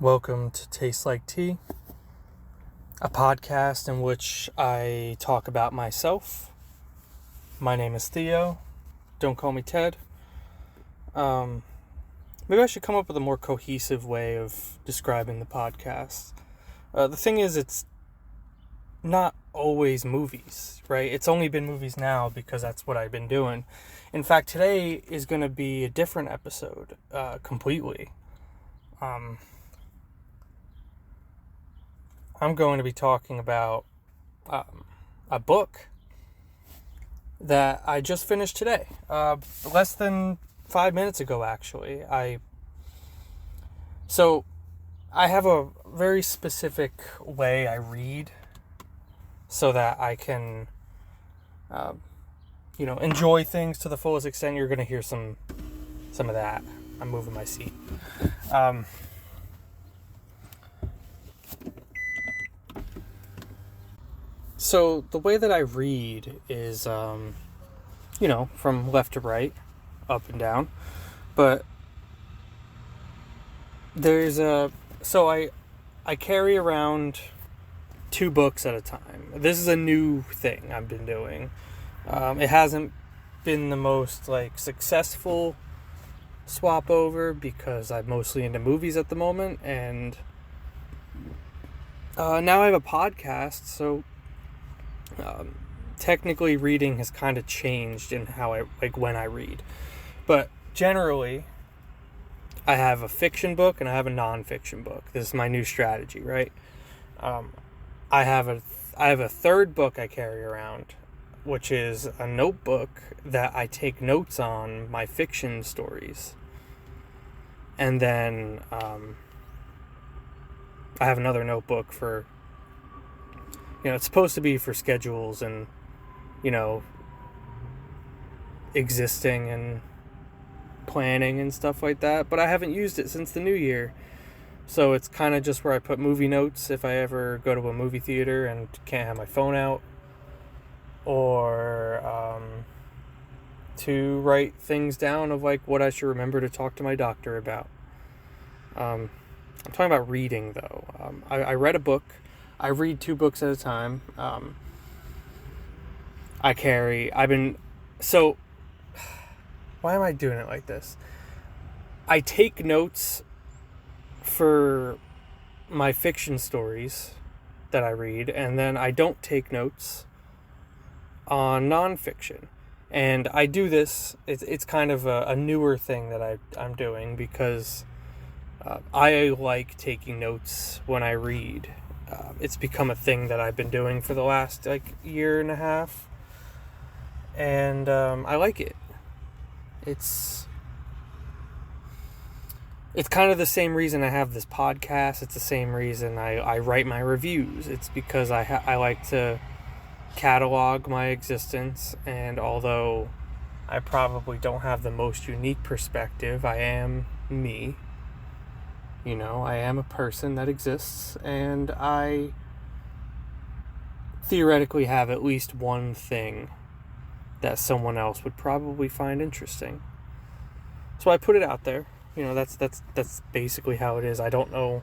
Welcome to Taste Like Tea, a podcast in which I talk about myself. My name is Theo. Don't call me Ted. Maybe I should come up with a more cohesive way of describing the podcast. The thing is, it's not always movies, right? It's only been movies now because that's what I've been doing. In fact, today is going to be a different episode, completely. I'm going to be talking about a book that I just finished today, less than 5 minutes ago, actually. So I have a very specific way I read so that I can, enjoy things to the fullest extent. You're going to hear some of that. I'm moving my seat. So the way that I read is, from left to right, up and down. But I carry around 2 books at a time. This is a new thing I've been doing. It hasn't been the most successful swap over because I'm mostly into movies at the moment, and now I have a podcast, so technically reading has kind of changed in how when I read. But generally, I have a fiction book and I have a non-fiction book. This is my new strategy, right? I have a third book I carry around, which is a notebook that I take notes on my fiction stories. And then I have another notebook for, it's supposed to be for schedules and, existing and planning and stuff like that. But I haven't used it since the new year. So it's kind of just where I put movie notes if I ever go to a movie theater and can't have my phone out. Or to write things down of what I should remember to talk to my doctor about. I'm talking about reading, though. I read a book. I read 2 books at a time. So, why am I doing it like this? I take notes for my fiction stories that I read, and then I don't take notes on nonfiction. And I do this, it's kind of a newer thing that I'm doing because I like taking notes when I read. It's become a thing that I've been doing for the last year and a half, and I like it. It's kind of the same reason I have this podcast. It's the same reason I write my reviews. It's because I like to catalog my existence, and although I probably don't have the most unique perspective, I am me. I am a person that exists, and I theoretically have at least one thing that someone else would probably find interesting. So I put it out there. That's basically how it is. I don't know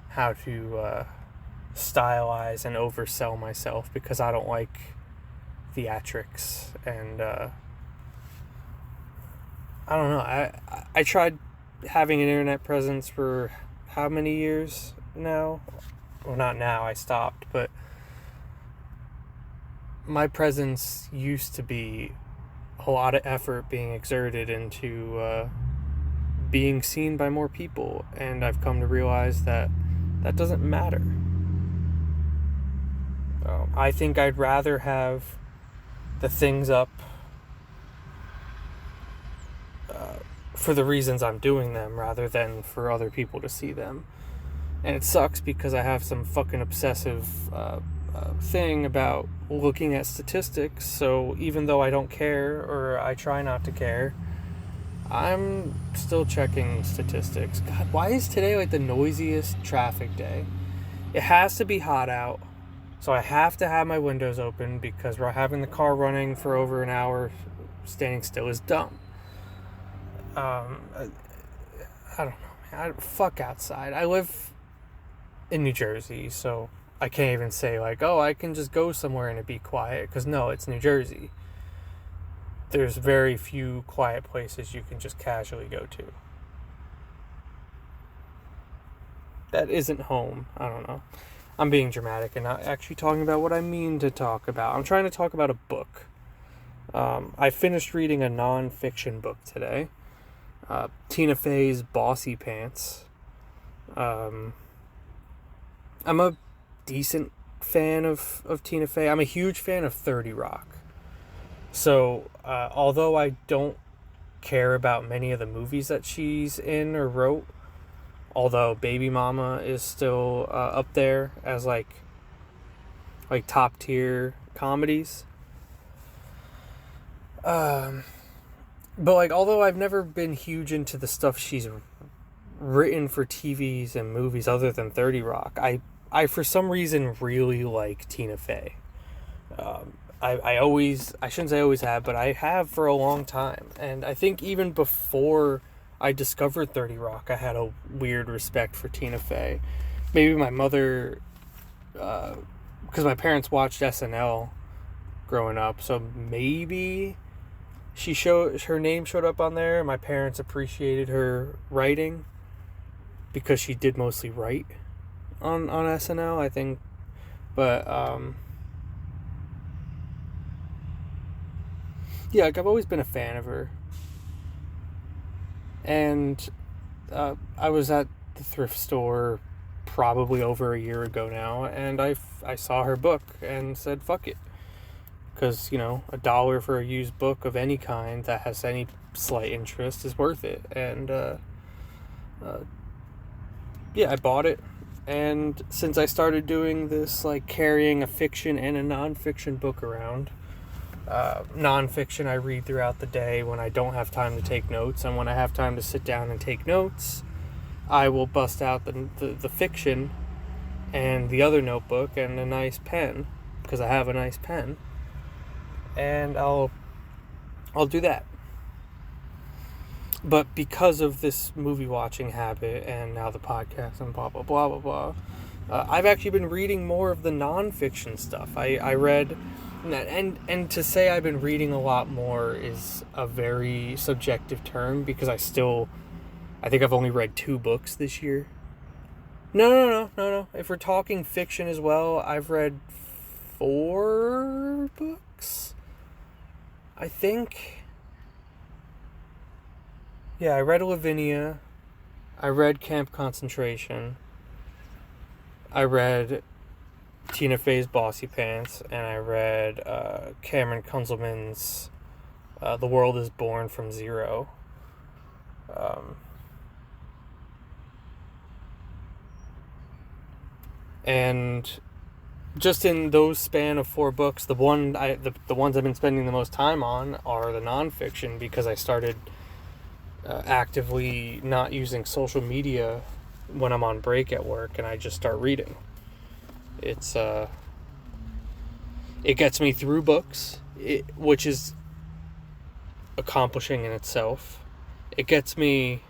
how to stylize and oversell myself because I don't like theatrics, and I don't know. I tried having an internet presence for how many years now? Well, not now, I stopped, but my presence used to be a lot of effort being exerted into being seen by more people, and I've come to realize that doesn't matter. I think I'd rather have the things up for the reasons I'm doing them rather than for other people to see them. And it sucks because I have some fucking obsessive thing about looking at statistics, so even though I don't care, or I try not to care, I'm still checking statistics. God, why is today the noisiest traffic day? It has to be hot out, so I have to have my windows open because having the car running for over an hour standing still is dumb. I don't know, fuck outside. I live in New Jersey, so I can't even say like, oh, I can just go somewhere and it be quiet, because no, it's New Jersey. There's very few quiet places you can just casually go to. That isn't home. I don't know. I'm being dramatic and not actually talking about what I mean to talk about. I'm trying to talk about a book. I finished reading a non-fiction book today. Tina Fey's Bossypants. I'm a decent fan of Tina Fey. I'm a huge fan of 30 Rock. So, although I don't care about many of the movies that she's in or wrote, although Baby Mama is still up there as like top tier comedies. But like, although I've never been huge into the stuff she's written for TVs and movies other than 30 Rock, I for some reason really like Tina Fey. I shouldn't say always have, but I have for a long time. And I think even before I discovered 30 Rock, I had a weird respect for Tina Fey. Maybe my mother, because my parents watched SNL growing up, so maybe her name showed up on there. My parents appreciated her writing because she did mostly write on SNL, I think. But yeah, like, I've always been a fan of her. And I was at the thrift store probably over a year ago now, and I saw her book and said, fuck it. Because, $1 for a used book of any kind that has any slight interest is worth it. And, yeah, I bought it. And since I started doing this, like, carrying a fiction and a non-fiction book around, non-fiction I read throughout the day when I don't have time to take notes, and when I have time to sit down and take notes, I will bust out the fiction and the other notebook and a nice pen, because I have a nice pen, and I'll do that. But because of this movie watching habit and now the podcast and blah blah blah blah blah, I've actually been reading more of the non-fiction stuff. I read, and to say I've been reading a lot more is a very subjective term, because I think I've only read 2 books this year. No. If we're talking fiction as well, I've read 4 books, I think. Yeah, I read Lavinia. I read Camp Concentration. I read Tina Fey's Bossypants, and I read Cameron Kunzelman's The World is Born from Zero. And just in those span of 4 books, the ones I've been spending the most time on are the nonfiction, because I started actively not using social media when I'm on break at work, and I just start reading. It gets me through books, which is accomplishing in itself. It gets me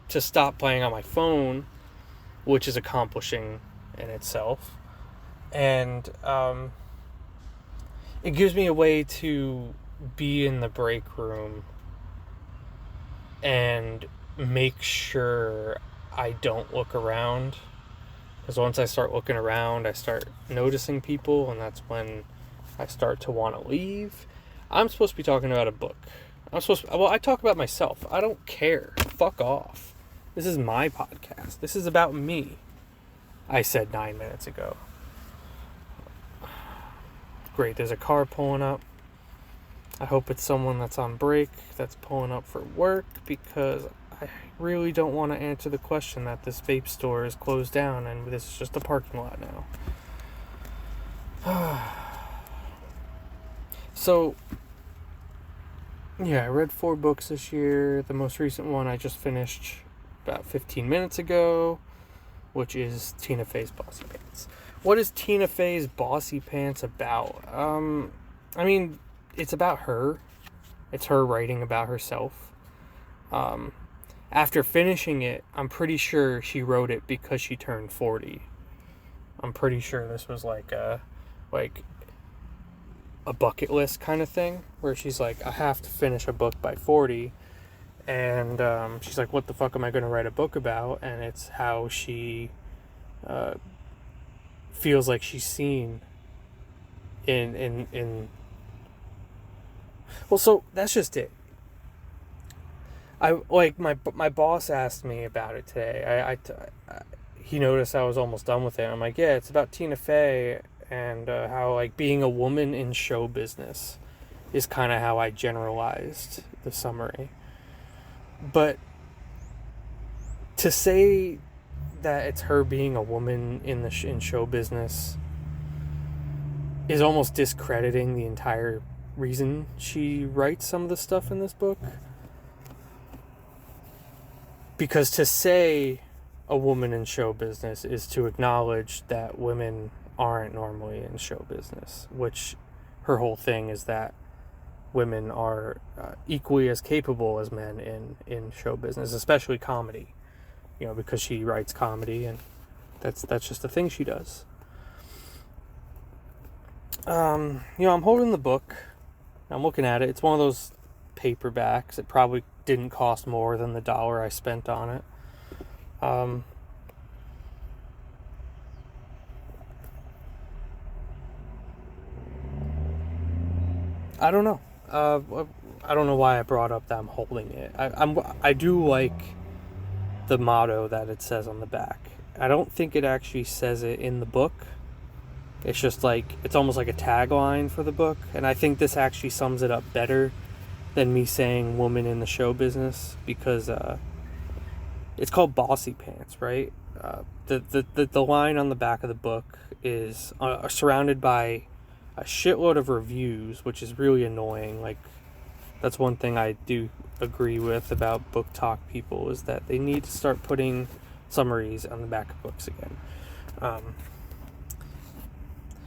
to stop playing on my phone, which is accomplishing in itself. And it gives me a way to be in the break room and make sure I don't look around. Because once I start looking around, I start noticing people, and that's when I start to want to leave. I'm supposed to be talking about a book. I talk about myself. I don't care. Fuck off. This is my podcast. This is about me. I said 9 minutes ago. Great, there's a car pulling up. I hope it's someone that's on break, that's pulling up for work, because I really don't want to answer the question that this vape store is closed down and this is just a parking lot now. So, yeah, I read 4 books this year. The most recent one I just finished about 15 minutes ago, which is Tina Fey's Bossypants. What is Tina Fey's Bossypants about? I mean, it's about her. It's her writing about herself. after finishing it, I'm pretty sure she wrote it because she turned 40. I'm pretty sure this was like a bucket list kind of thing, where she's like, I have to finish a book by 40. And she's like, what the fuck am I going to write a book about? And it's how she feels like she's seen in well, so that's just it. I like my boss asked me about it today. He noticed I was almost done with it. I'm like, yeah, it's about Tina Fey and how like being a woman in show business is kind of how I generalized the summary. But to say that it's her being a woman in in show business is almost discrediting the entire reason she writes some of the stuff in this book. Because to say a woman in show business is to acknowledge that women aren't normally in show business, which her whole thing is that women are equally as capable as men in show business, especially comedy. You know, because she writes comedy, and that's just a thing she does. I'm holding the book. I'm looking at it. It's one of those paperbacks. It probably didn't cost more than the $1 I spent on it. I don't know. I don't know why I brought up that I'm holding it. I do like the motto that it says on the back. I don't think it actually says it in the book. It's just like, it's almost like a tagline for the book. And I think this actually sums it up better than me saying woman in the show business, because it's called Bossypants, right? The line on the back of the book is surrounded by a shitload of reviews, which is really annoying. Like, that's one thing I do agree with about book talk people, is that they need to start putting summaries on the back of books again.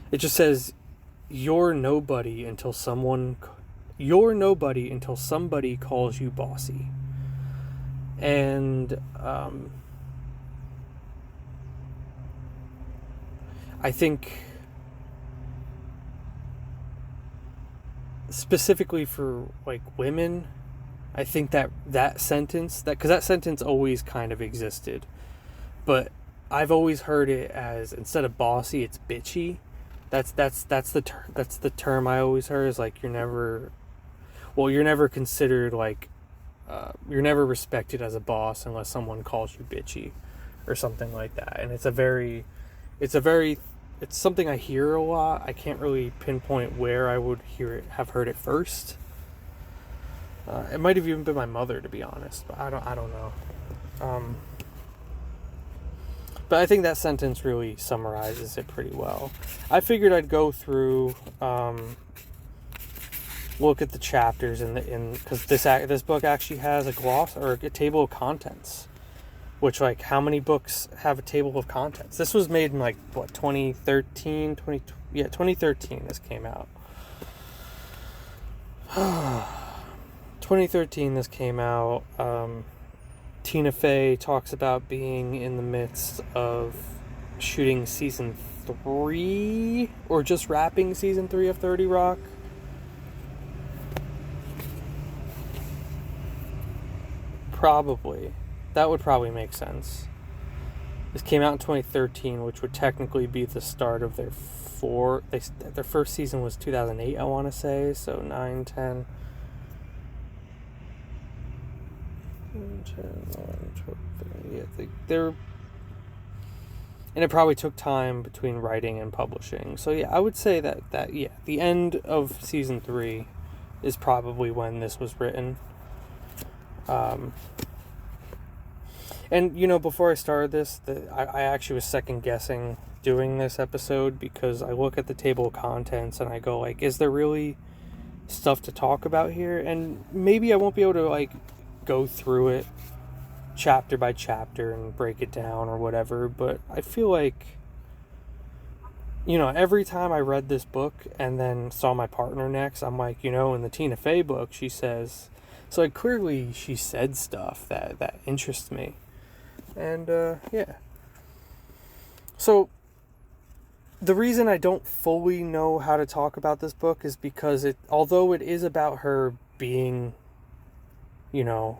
It just says, you're nobody until somebody calls you bossy. And I think specifically for like women, I think that sentence, because that sentence always kind of existed, but I've always heard it as, instead of bossy, it's bitchy. That's the term I always heard, is like, you're never considered like you're never respected as a boss unless someone calls you bitchy or something like that. And it's something I hear a lot. I can't really pinpoint where I would have heard it first. It might have even been my mother, to be honest, but I don't know. But I think that sentence really summarizes it pretty well. I figured I'd go through, look at the chapters because this book actually has a gloss or a table of contents. Which, like, how many books have a table of contents? This was made in, 2013? 2013 this came out. 2013 this came out. Tina Fey talks about being in the midst of shooting season 3, or just wrapping season 3 of 30 Rock. Probably. That would probably make sense. This came out in 2013, which would technically be the start of their first season was 2008, I want to say, so 9, 10... they're, and it probably took time between writing and publishing. So yeah, I would say that the end of season 3 is probably when this was written. And before I started this, I actually was second guessing doing this episode, because I look at the table of contents and I go, like, is there really stuff to talk about here? And maybe I won't be able to go through it chapter by chapter and break it down or whatever, but I feel like, every time I read this book and then saw my partner next, I'm like, in the Tina Fey book, she says So like clearly she said stuff that interests me. And yeah. So the reason I don't fully know how to talk about this book is because although it is about her being, you know,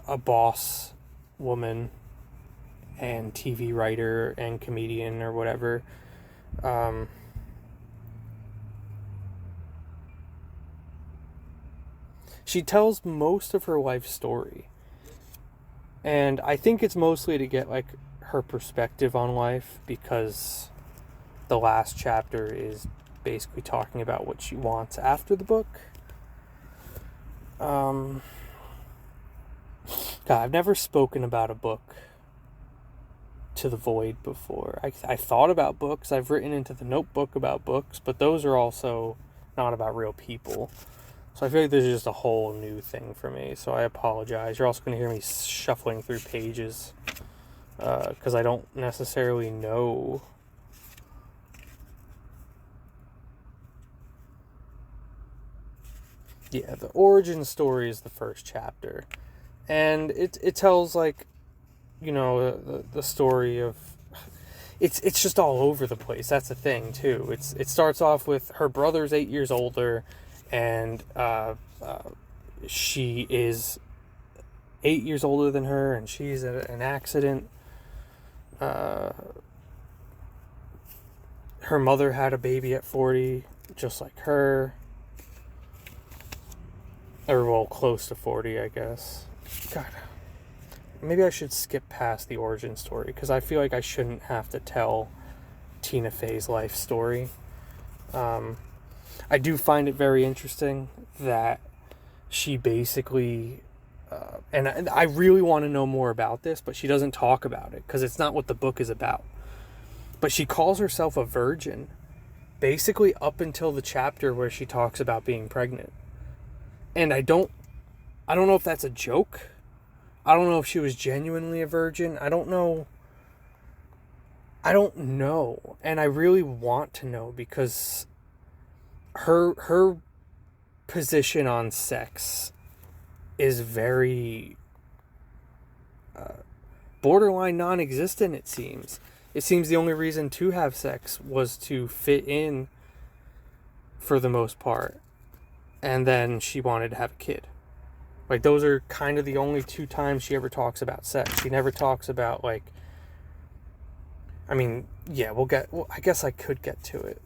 a boss woman and TV writer and comedian or whatever, she tells most of her life story. And I think it's mostly to get like her perspective on life, because the last chapter is basically talking about what she wants after the book. God, I've never spoken about a book to the void before. I thought about books. I've written into the notebook about books, but those are also not about real people. So I feel like this is just a whole new thing for me. So I apologize. You're also going to hear me shuffling through pages because I don't necessarily know. Yeah, the origin story is the first chapter. And it tells, like, you know, the story of... It's just all over the place. That's the thing, too. It starts off with her brother's 8 years older, and she is 8 years older than her, and she's at an accident. Her mother had a baby at 40, just like her. Or, well, close to 40, I guess. God. Maybe I should skip past the origin story, because I feel like I shouldn't have to tell Tina Fey's life story. I do find it very interesting that she basically... and I really want to know more about this, but she doesn't talk about it, because it's not what the book is about. But she calls herself a virgin, basically up until the chapter where she talks about being pregnant. And I don't know if that's a joke. I don't know if she was genuinely a virgin. I don't know. And I really want to know, because her position on sex is very borderline non-existent, it seems. It seems the only reason to have sex was to fit in for the most part. And then she wanted to have a kid. Like, those are kind of the only two times she ever talks about sex. She never talks about, like... I mean, yeah, I guess I could get to it.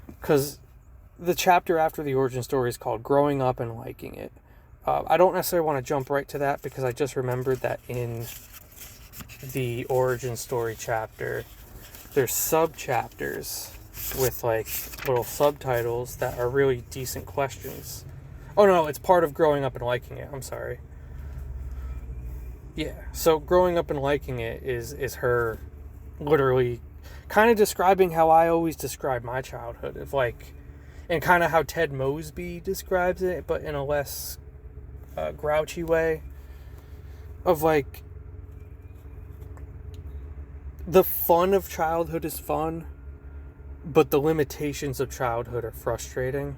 Because the chapter after the origin story is called Growing Up and Liking It. I don't necessarily want to jump right to that, because I just remembered that in the origin story chapter, there's sub-chapters with, like, little subtitles that are really decent questions. Oh, no, it's part of Growing Up and Liking It. I'm sorry. Yeah, so Growing Up and Liking It is her literally kind of describing how I always describe my childhood. Of, like, and kind of how Ted Mosby describes it, but in a less grouchy way. Of, like, the fun of childhood is fun, but the limitations of childhood are frustrating.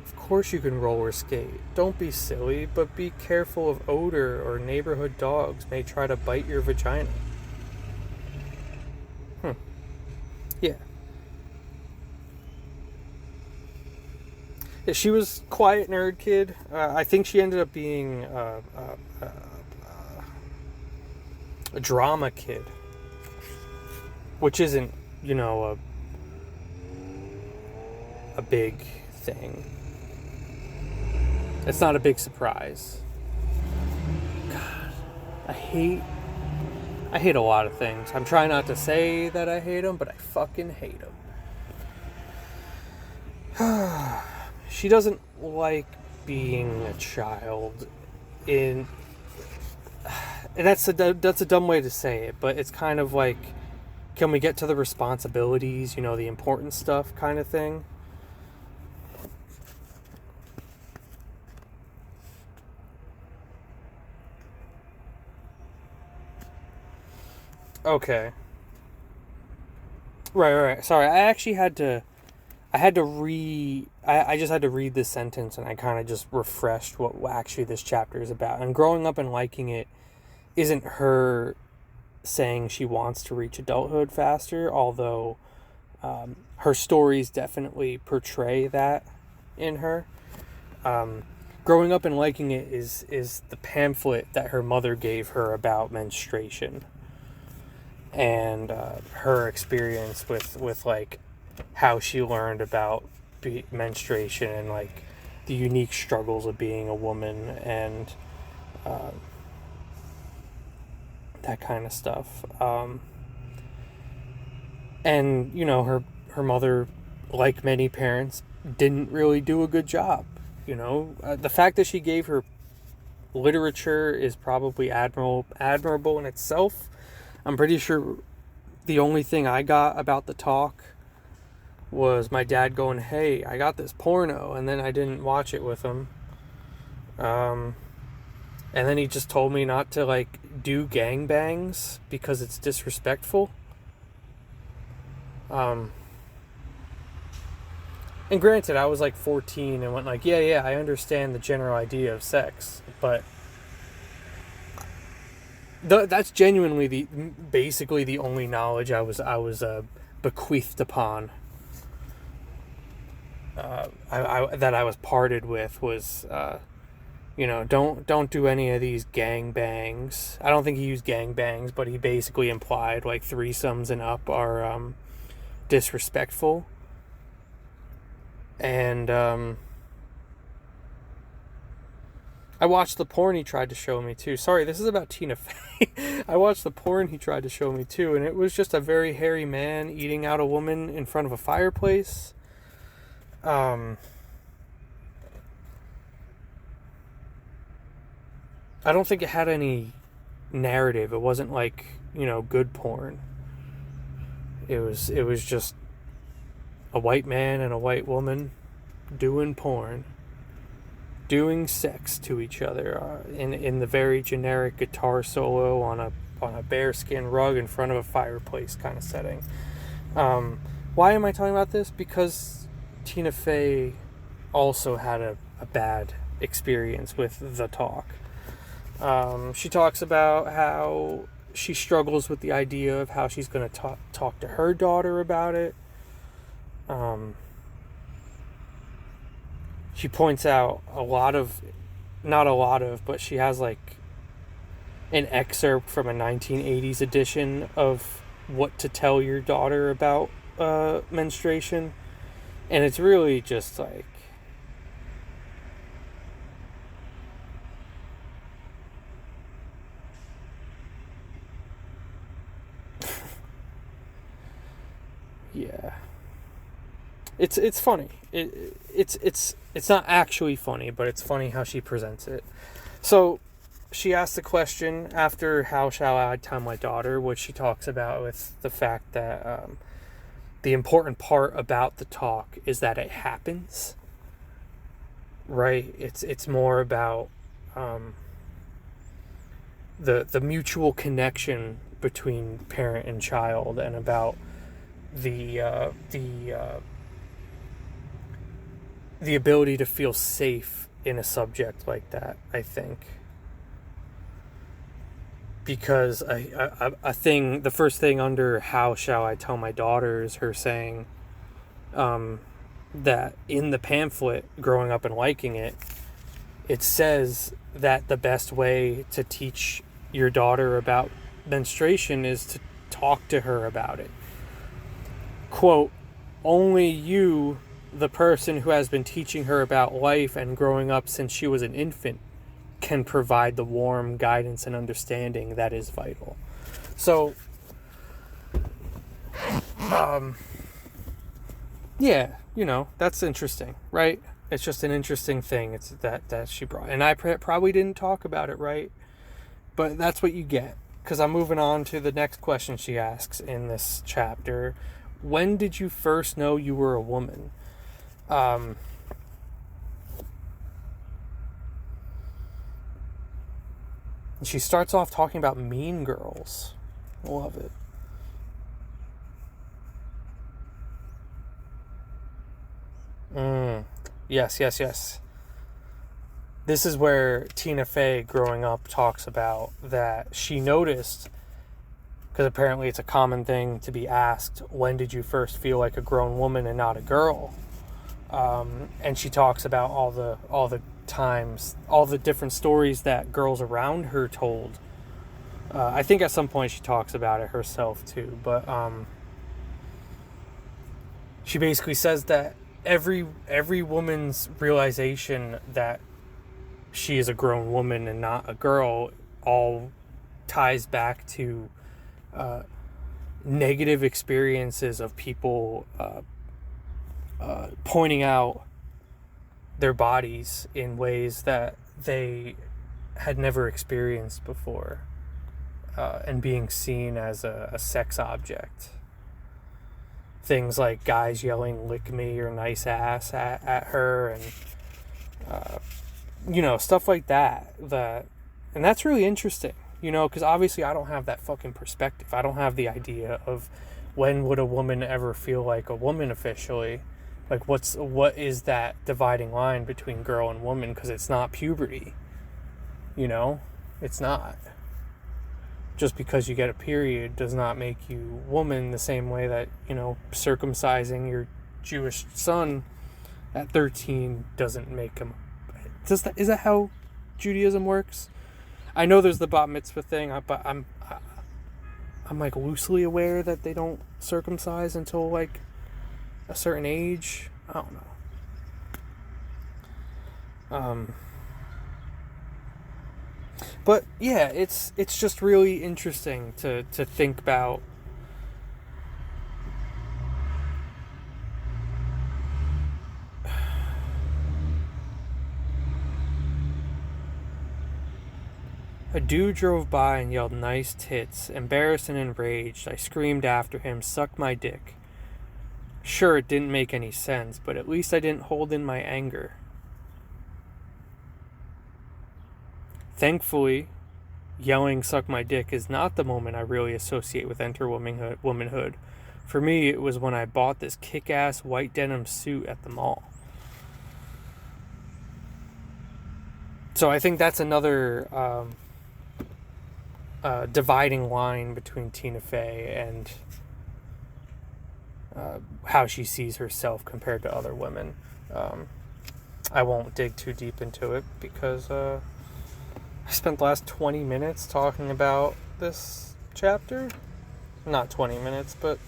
Of course you can roller skate. Don't be silly, but be careful of odor, or neighborhood dogs may try to bite your vagina. Yeah. Yeah, she was quiet nerd kid. I think she ended up being a drama kid, which isn't, you know, a big thing. It's not a big surprise. God, I hate a lot of things. I'm trying not to say that I hate them, but I fucking hate them. She doesn't like being a child and that's a dumb way to say it, but it's kind of like, can we get to the responsibilities, you know, the important stuff kind of thing? Okay. Right. Sorry, I actually had to. I had to I just had to read this sentence, and I kind of just refreshed what actually this chapter is about. And growing up and liking it isn't her saying she wants to reach adulthood faster, although her stories definitely portray that in her. Growing up and liking it is the pamphlet that her mother gave her about menstruation and her experience with like how she learned about menstruation and like the unique struggles of being a woman and that kind of stuff. And you know, her mother, like many parents, didn't really do a good job. You know, the fact that she gave her literature is probably admirable in itself. I'm pretty sure the only thing I got about the talk was my dad going, "Hey, I got this porno," and then I didn't watch it with him. And then he just told me not to like do gangbangs because it's disrespectful. And granted, I was like 14 and went like, yeah, I understand the general idea of sex, but that's genuinely basically the only knowledge I was bequeathed upon. That I was parted with was, you know, don't do any of these gangbangs. I don't think he used gangbangs, but he basically implied like threesomes and up are disrespectful. And I watched the porn he tried to show me too. Sorry, this is about Tina Fey. I watched the porn he tried to show me too, and it was just a very hairy man eating out a woman in front of a fireplace. I don't think it had any narrative. It wasn't like, you know, good porn. It was just a white man and a white woman doing porn, doing sex to each other in the very generic guitar solo on a bearskin rug in front of a fireplace kind of setting. Why am I talking about this? Because Tina Fey also had a bad experience with the talk. She talks about how she struggles with the idea of how she's going to talk to her daughter about it. She points out but she has like an excerpt from a 1980s edition of what to tell your daughter about menstruation, and it's really just like yeah, it's funny. It's not actually funny, but it's funny how she presents it. So she asked the question after "How shall I tell my daughter?" which she talks about with the fact that the important part about the talk is that it happens. Right? It's more about the mutual connection between parent and child, and about the ability to feel safe in a subject like that, I think. Because the first thing under "How shall I tell my daughter" is her saying that in the pamphlet, Growing Up and Liking It, it says that the best way to teach your daughter about menstruation is to talk to her about it. Quote, "Only you, the person who has been teaching her about life and growing up since she was an infant, can provide the warm guidance and understanding that is vital." So, yeah, you know, that's interesting, right? It's just an interesting thing. It's that she brought, and I probably didn't talk about it right, but that's what you get. Because I'm moving on to the next question she asks in this chapter. When did you first know you were a woman? She starts off talking about Mean Girls. Love it. Yes, yes, yes. This is where Tina Fey, growing up, talks about that she noticed, because apparently it's a common thing to be asked, when did you first feel like a grown woman and not a girl? And she talks about all the times, all the different stories that girls around her told. I think at some point she talks about it herself too, but she basically says that every woman's realization that she is a grown woman and not a girl all ties back to negative experiences of people pointing out their bodies in ways that they had never experienced before, and being seen as a sex object. Things like guys yelling "lick me" or "nice ass" at her, and stuff like that. And that's really interesting, because obviously I don't have that fucking perspective. I don't have the idea of when would a woman ever feel like a woman officially. Like, what is that dividing line between girl and woman? Because it's not puberty, it's not. Just because you get a period does not make you woman, the same way that, circumcising your Jewish son at 13 doesn't make him. Is that how Judaism works? I know there's the bat mitzvah thing, but I'm like loosely aware that they don't circumcise until like a certain age. I don't know. But yeah, it's just really interesting to think about a dude drove by and yelled "nice tits." Embarrassed and enraged, I screamed after him, "Suck my dick." Sure, it didn't make any sense, but at least I didn't hold in my anger. Thankfully, yelling "suck my dick" is not the moment I really associate with enter womanhood. For me, it was when I bought this kick-ass white denim suit at the mall. So I think that's another dividing line between Tina Fey and how she sees herself compared to other women. I won't dig too deep into it because I spent the last 20 minutes talking about this chapter. Not 20 minutes, but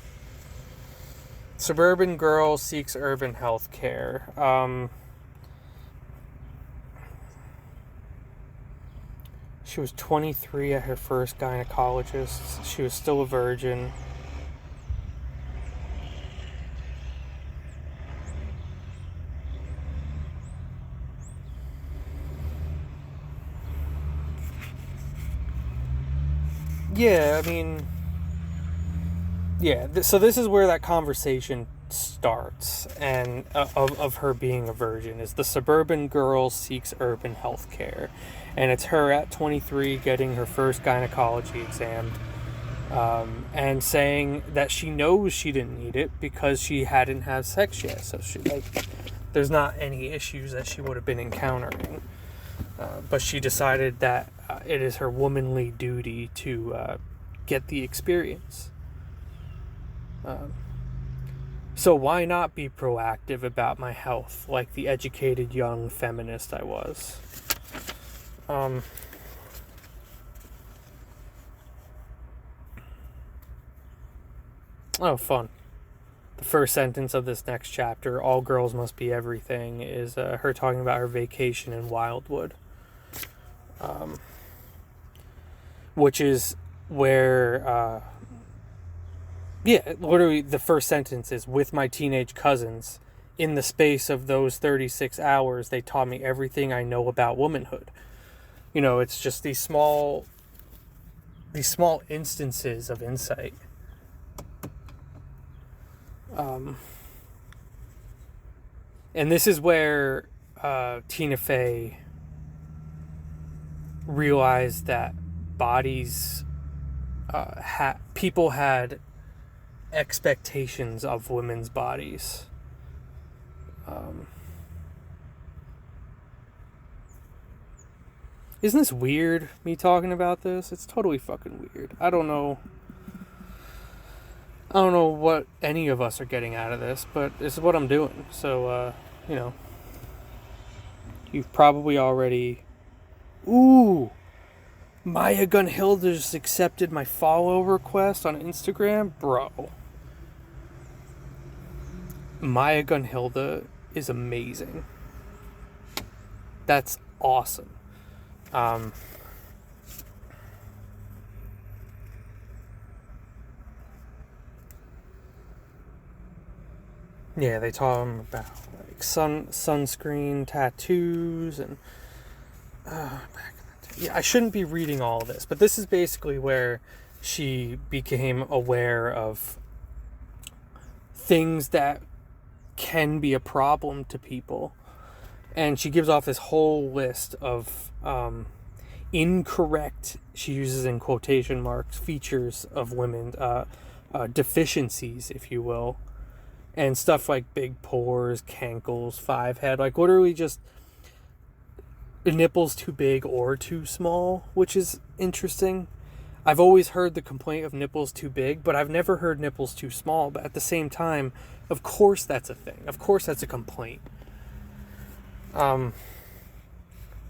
suburban girl seeks urban health care. She was 23 at her first gynecologist. She was still a virgin. Yeah, I mean, yeah. So this is where that conversation starts, and of her being a virgin, is the suburban girl seeks urban health care, and it's her at 23 getting her first gynecology exam, and saying that she knows she didn't need it because she hadn't had sex yet, so there's not any issues that she would have been encountering. But she decided that it is her womanly duty to get the experience. So why not be proactive about my health like the educated young feminist I was? Oh, fun. The first sentence of this next chapter, "All girls must be everything," is her talking about her vacation in Wildwood. Which is where, literally the first sentence is, "With my teenage cousins, in the space of those 36 hours, they taught me everything I know about womanhood." It's just these small instances of insight. And this is where Tina Fey realized that bodies, people had expectations of women's bodies. Isn't this weird, me talking about this? It's totally fucking weird. I don't know what any of us are getting out of this, but this is what I'm doing. So, you've probably already... Ooh! Maya Gunhilda's accepted my follow request on Instagram? Bro. Maya Gunhilda is amazing. That's awesome. Yeah, they talk about like sunscreen tattoos and I shouldn't be reading all of this, but this is basically where she became aware of things that can be a problem to people, and she gives off this whole list of incorrect, she uses in quotation marks, features of women, deficiencies, if you will, and stuff like big pores, cankles, 5-head, like literally just nipples too big or too small, which is interesting. I've always heard the complaint of nipples too big, but I've never heard nipples too small. But at the same time, of course that's a thing. Of course that's a complaint.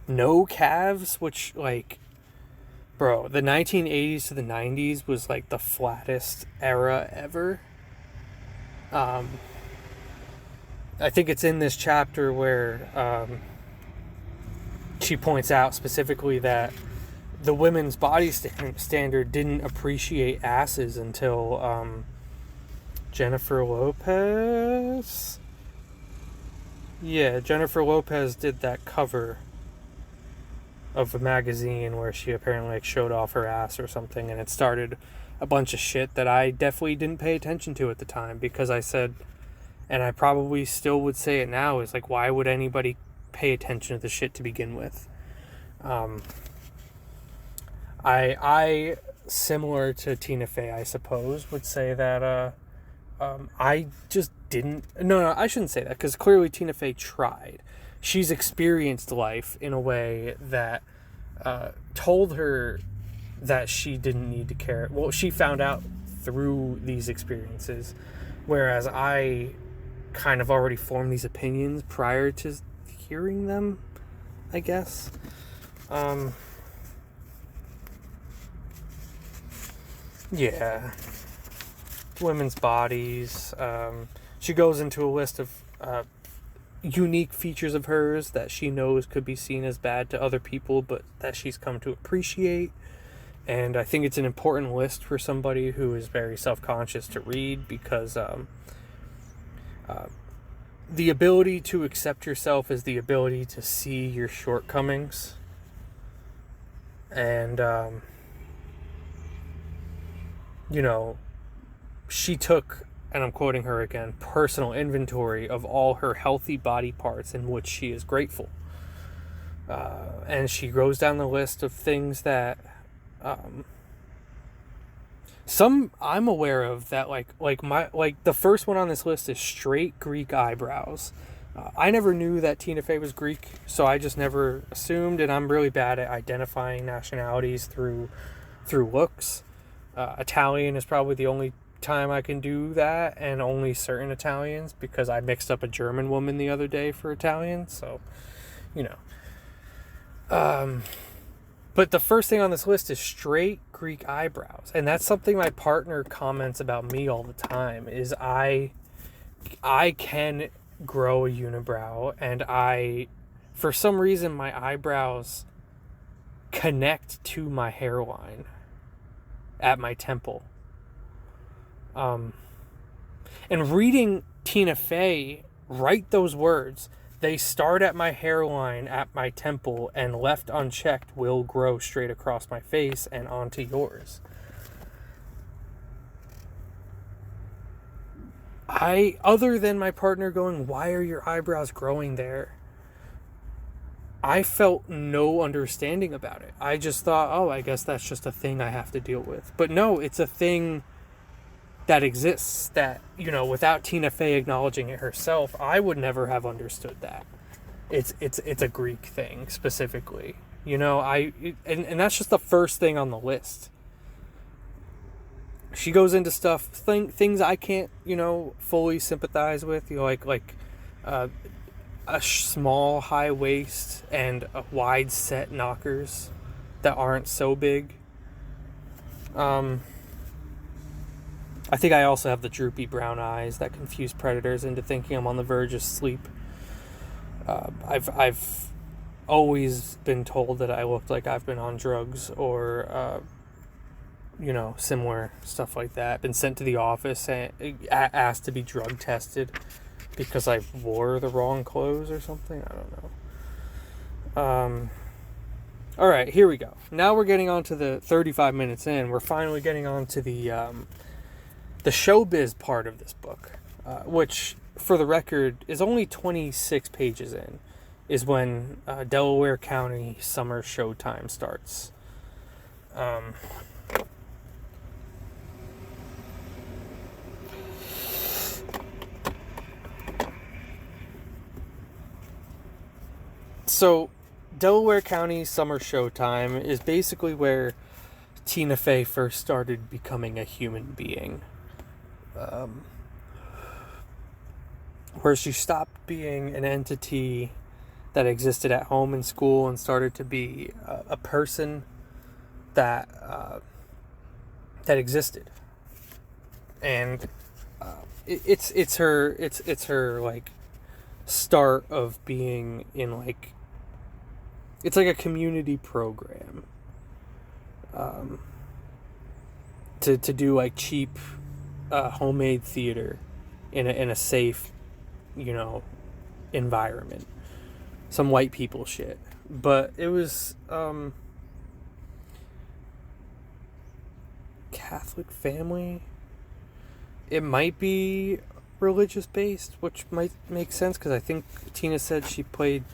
No calves, which, like, bro, the 1980s to the 90s was like the flattest era ever. I think it's in this chapter where she points out specifically that the women's body standard didn't appreciate asses until Jennifer Lopez. Yeah, Jennifer Lopez did that cover of a magazine where she apparently like showed off her ass or something, and it started a bunch of shit that I definitely didn't pay attention to at the time, because I said, and I probably still would say it now, is like, why would anybody pay attention to the shit to begin with? I similar to Tina Fey, I suppose, would say that I just didn't... No, I shouldn't say that, because clearly Tina Fey tried. She's experienced life in a way that told her that she didn't need to care. Well, she found out through these experiences, whereas I kind of already formed these opinions prior to hearing them, I guess. Yeah. Women's bodies. She goes into a list of unique features of hers that she knows could be seen as bad to other people, but that she's come to appreciate. And I think it's an important list for somebody who is very self-conscious to read, because the ability to accept yourself is the ability to see your shortcomings. And, she took, and I'm quoting her again, personal inventory of all her healthy body parts in which she is grateful. And she goes down the list of things that some I'm aware of, that like the first one on this list is straight Greek eyebrows. I never knew that Tina Fey was Greek, so I just never assumed, and I'm really bad at identifying nationalities through looks. Italian is probably the only time I can do that, and only certain Italians, because I mixed up a German woman the other day for Italian, so but the first thing on this list is straight Greek eyebrows, and that's something my partner comments about me all the time, is I can grow a unibrow, and for some reason my eyebrows connect to my hairline at my temple. And reading Tina Fey write those words, they start at my hairline at my temple, and left unchecked will grow straight across my face and onto yours. Other than my partner going, why are your eyebrows growing there? I felt no understanding about it. I just thought, oh, I guess that's just a thing I have to deal with. But no, it's a thing that exists that, without Tina Fey acknowledging it herself, I would never have understood that. It's a Greek thing specifically. You know, and that's just the first thing on the list. She goes into stuff, things I can't, fully sympathize with. Uh, a small high waist and a wide set knockers that aren't so big. I think I also have the droopy brown eyes that confuse predators into thinking I'm on the verge of sleep. I've always been told that I looked like I've been on drugs or similar stuff like that. Been sent to the office and asked to be drug tested because I wore the wrong clothes or something. I don't know. All right, here we go. Now we're getting on to the 35 minutes in. We're finally getting on to the showbiz part of this book, which, for the record, is only 26 pages in, is when Delaware County summer showtime starts. So, Delaware County summer showtime is basically where Tina Fey first started becoming a human being. Where she stopped being an entity that existed at home and school and started to be a person that existed. And it's her like start of being in like, it's like a community program to do like cheap homemade theater in a safe, environment. Some white people shit. But it was Catholic family. It might be religious based, which might make sense because I think Tina said she played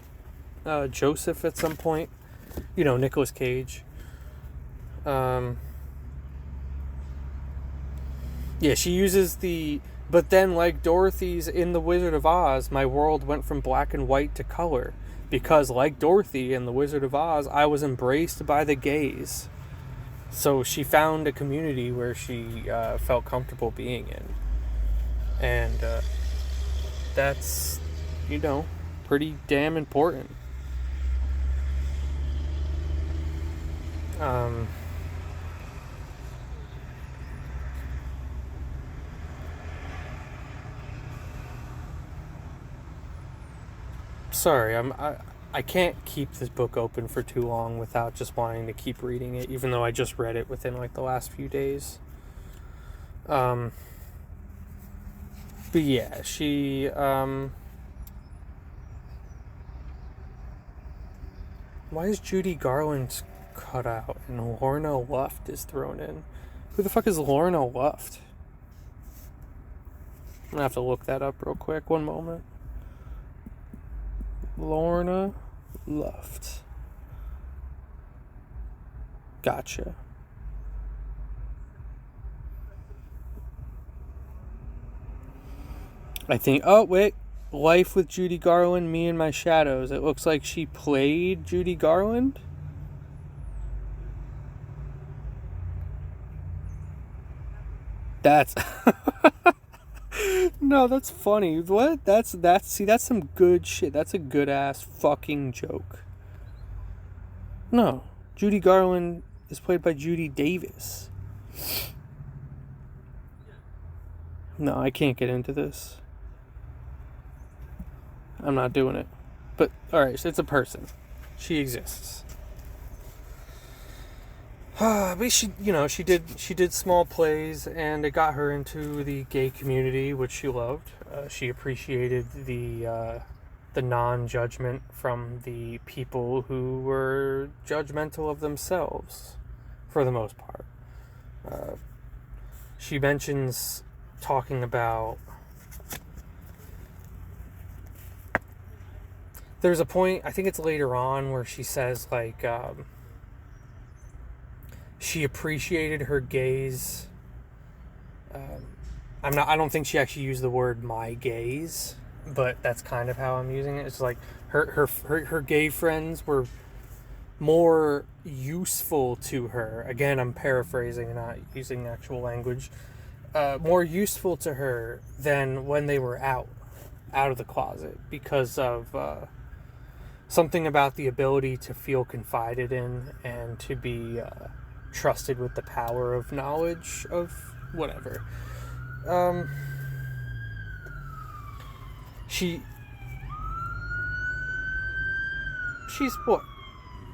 Joseph at some point. Nicolas Cage. Yeah, she uses but then like Dorothy's in The Wizard of Oz, my world went from black and white to color. Because like Dorothy in The Wizard of Oz, I was embraced by the gays. So she found a community where she felt comfortable being in. And that's, pretty damn important. Sorry, I can't keep this book open for too long without just wanting to keep reading it, even though I just read it within like the last few days. But yeah, she why is Judy Garland cut out and Lorna Luft is thrown in? Who the fuck is Lorna Luft? I'm gonna have to look that up real quick. One moment. Lorna Luft. Gotcha. I think, oh wait, Life with Judy Garland, Me and My Shadows. It looks like she played Judy Garland. That's no, that's funny. What? That's some good shit. That's a good ass fucking joke. No, Judy Garland is played by Judy Davis. No, I can't get into this. I'm not doing it. But alright, so it's a person. She exists. But she did small plays, and it got her into the gay community, which she loved. She appreciated the non-judgment from the people who were judgmental of themselves, for the most part. She mentions talking about. There's a point, I think it's later on, where she says like. She appreciated her gays. I don't think she actually used the word "my gays," but that's kind of how I'm using it. It's like her gay friends were more useful to her. Again, I'm paraphrasing, not using actual language. More useful to her than when they were out of the closet, because of something about the ability to feel confided in and to be trusted with the power of knowledge of whatever. She's what?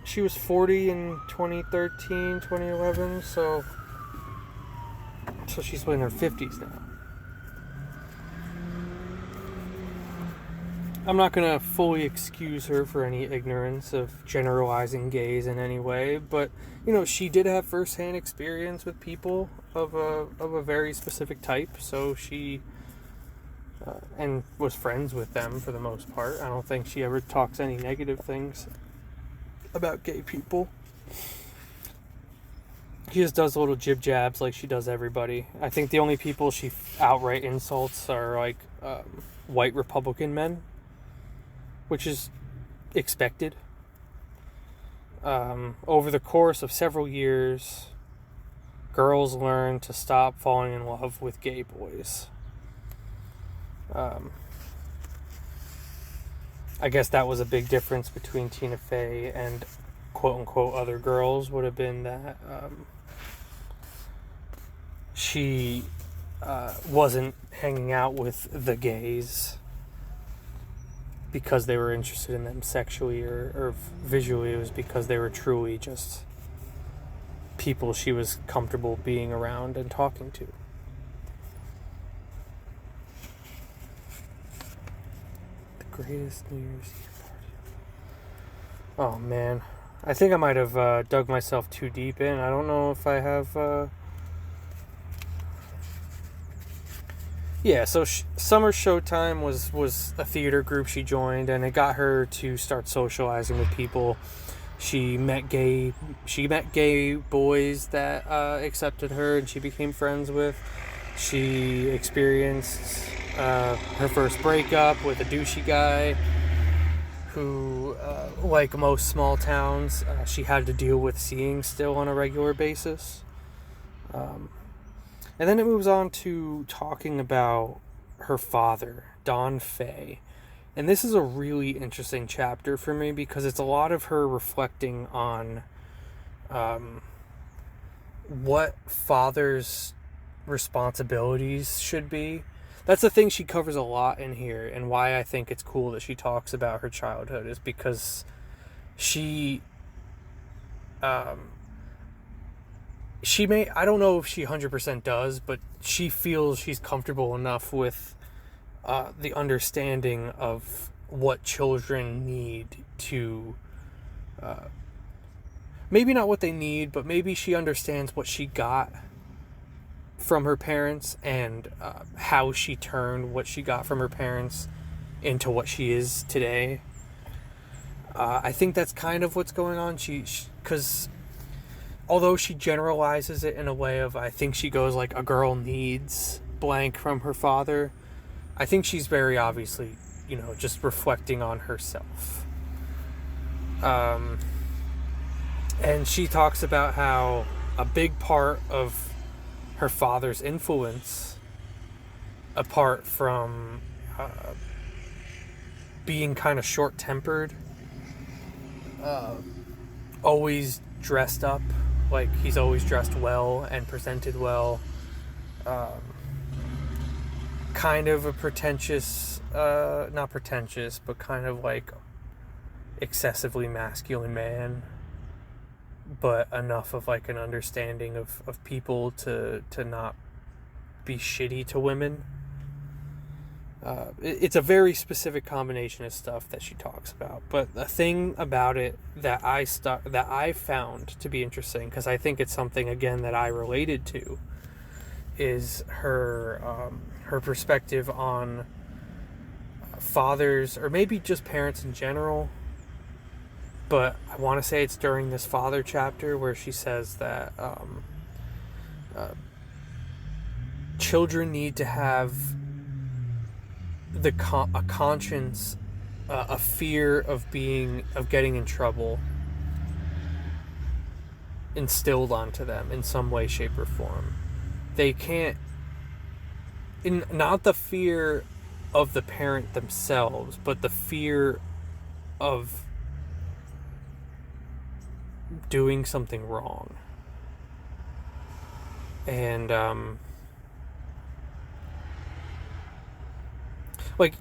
She was 40 in 2013, 2011, so she's in her 50s now. I'm not going to fully excuse her for any ignorance of generalizing gays in any way, but, she did have first-hand experience with people of a very specific type, so she, and was friends with them for the most part. I don't think she ever talks any negative things about gay people. She just does little jib jabs like she does everybody. I think the only people she outright insults are, like, white Republican men, which is expected. Over the course of several years, girls learn to stop falling in love with gay boys. I guess that was a big difference between Tina Fey and quote-unquote other girls, would have been that she wasn't hanging out with the gays because they were interested in them sexually or visually. It was because they were truly just people she was comfortable being around and talking to. The greatest New Year's Eve party. Oh man, I think I might have dug myself too deep in. I don't know if I have. Yeah, so Summer Showtime was a theater group she joined, and it got her to start socializing with people. She met gay boys that accepted her, and she became friends with. She experienced her first breakup with a douchey guy who, like most small towns, she had to deal with seeing still on a regular basis. And then it moves on to talking about her father, Don Fay. And this is a really interesting chapter for me because it's a lot of her reflecting on what fathers' responsibilities should be. That's the thing she covers a lot in here, and why I think it's cool that she talks about her childhood is because she I don't know if she 100% does, but she feels she's comfortable enough with the understanding of what children need to, maybe not what they need, but maybe she understands what she got from her parents and how she turned what she got from her parents into what she is today. I think that's kind of what's going on. Because although she generalizes it in a way of, I think she goes like, a girl needs blank from her father, I think she's very obviously, just reflecting on herself. And she talks about how a big part of her father's influence, apart from being kind of short-tempered, always dressed up, like he's always dressed well and presented well, kind of a pretentious, not pretentious, but kind of like excessively masculine man, but enough of like an understanding of people to not be shitty to women. It's a very specific combination of stuff that she talks about, but the thing about it that I found to be interesting, because I think it's something again that I related to, is her perspective on fathers, or maybe just parents in general. But I want to say it's during this father chapter where she says that children need to have a conscience, a fear of getting in trouble, instilled onto them in some way, shape, or form. They can't, not the fear of the parent themselves, but the fear of doing something wrong. And like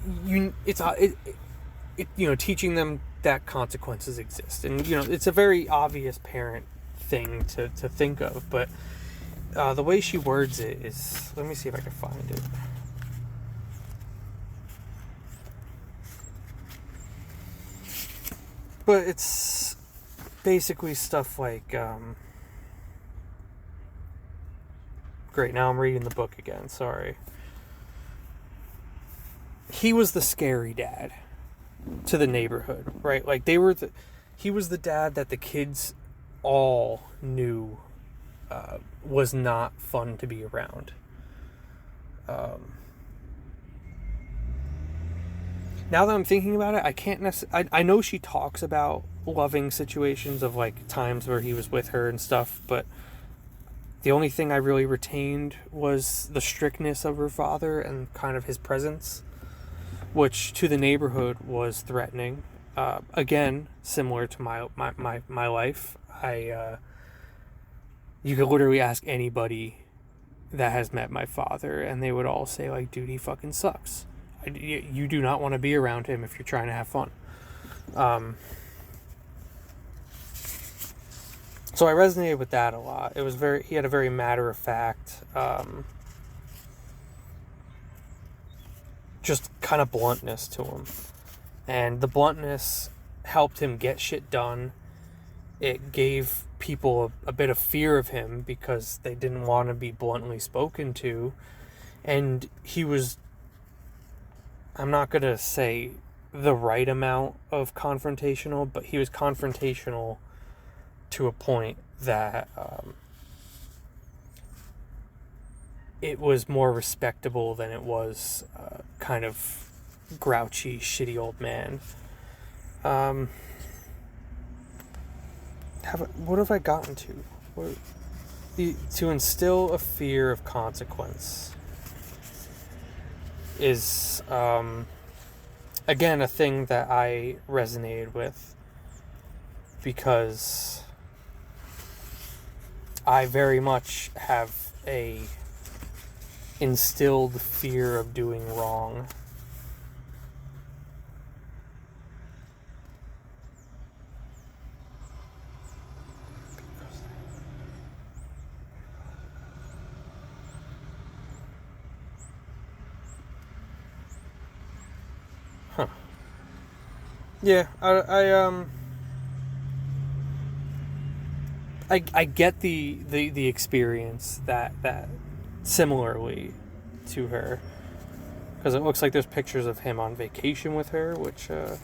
teaching them that consequences exist, and it's a very obvious parent thing to think of, but the way she words it is, let me see if I can find it. But it's basically stuff like, great, now I'm reading the book again, sorry. He was the scary dad to the neighborhood, right? Like, he was the dad that the kids all knew was not fun to be around. Now that I'm thinking about it, I can't necessarily... I know she talks about loving situations of, like, times where he was with her and stuff, but the only thing I really retained was the strictness of her father and kind of his presence, which to the neighborhood was threatening. Again, similar to my life. You could literally ask anybody that has met my father, and they would all say, like, dude, he fucking sucks. You do not want to be around him if you're trying to have fun. So I resonated with that a lot. He had a very matter-of-fact, just kind of bluntness to him. And the bluntness helped him get shit done. It gave people a bit of fear of him because they didn't want to be bluntly spoken to. And he was, I'm not going to say the right amount of confrontational, but he was confrontational to a point that it was more respectable than it was kind of grouchy, shitty old man. What have I gotten to? To instill a fear of consequence is, again, a thing that I resonated with, because I very much have a instilled fear of doing wrong. Huh. Yeah, I get the experience that similarly to her, because it looks like there's pictures of him on vacation with her, which I'm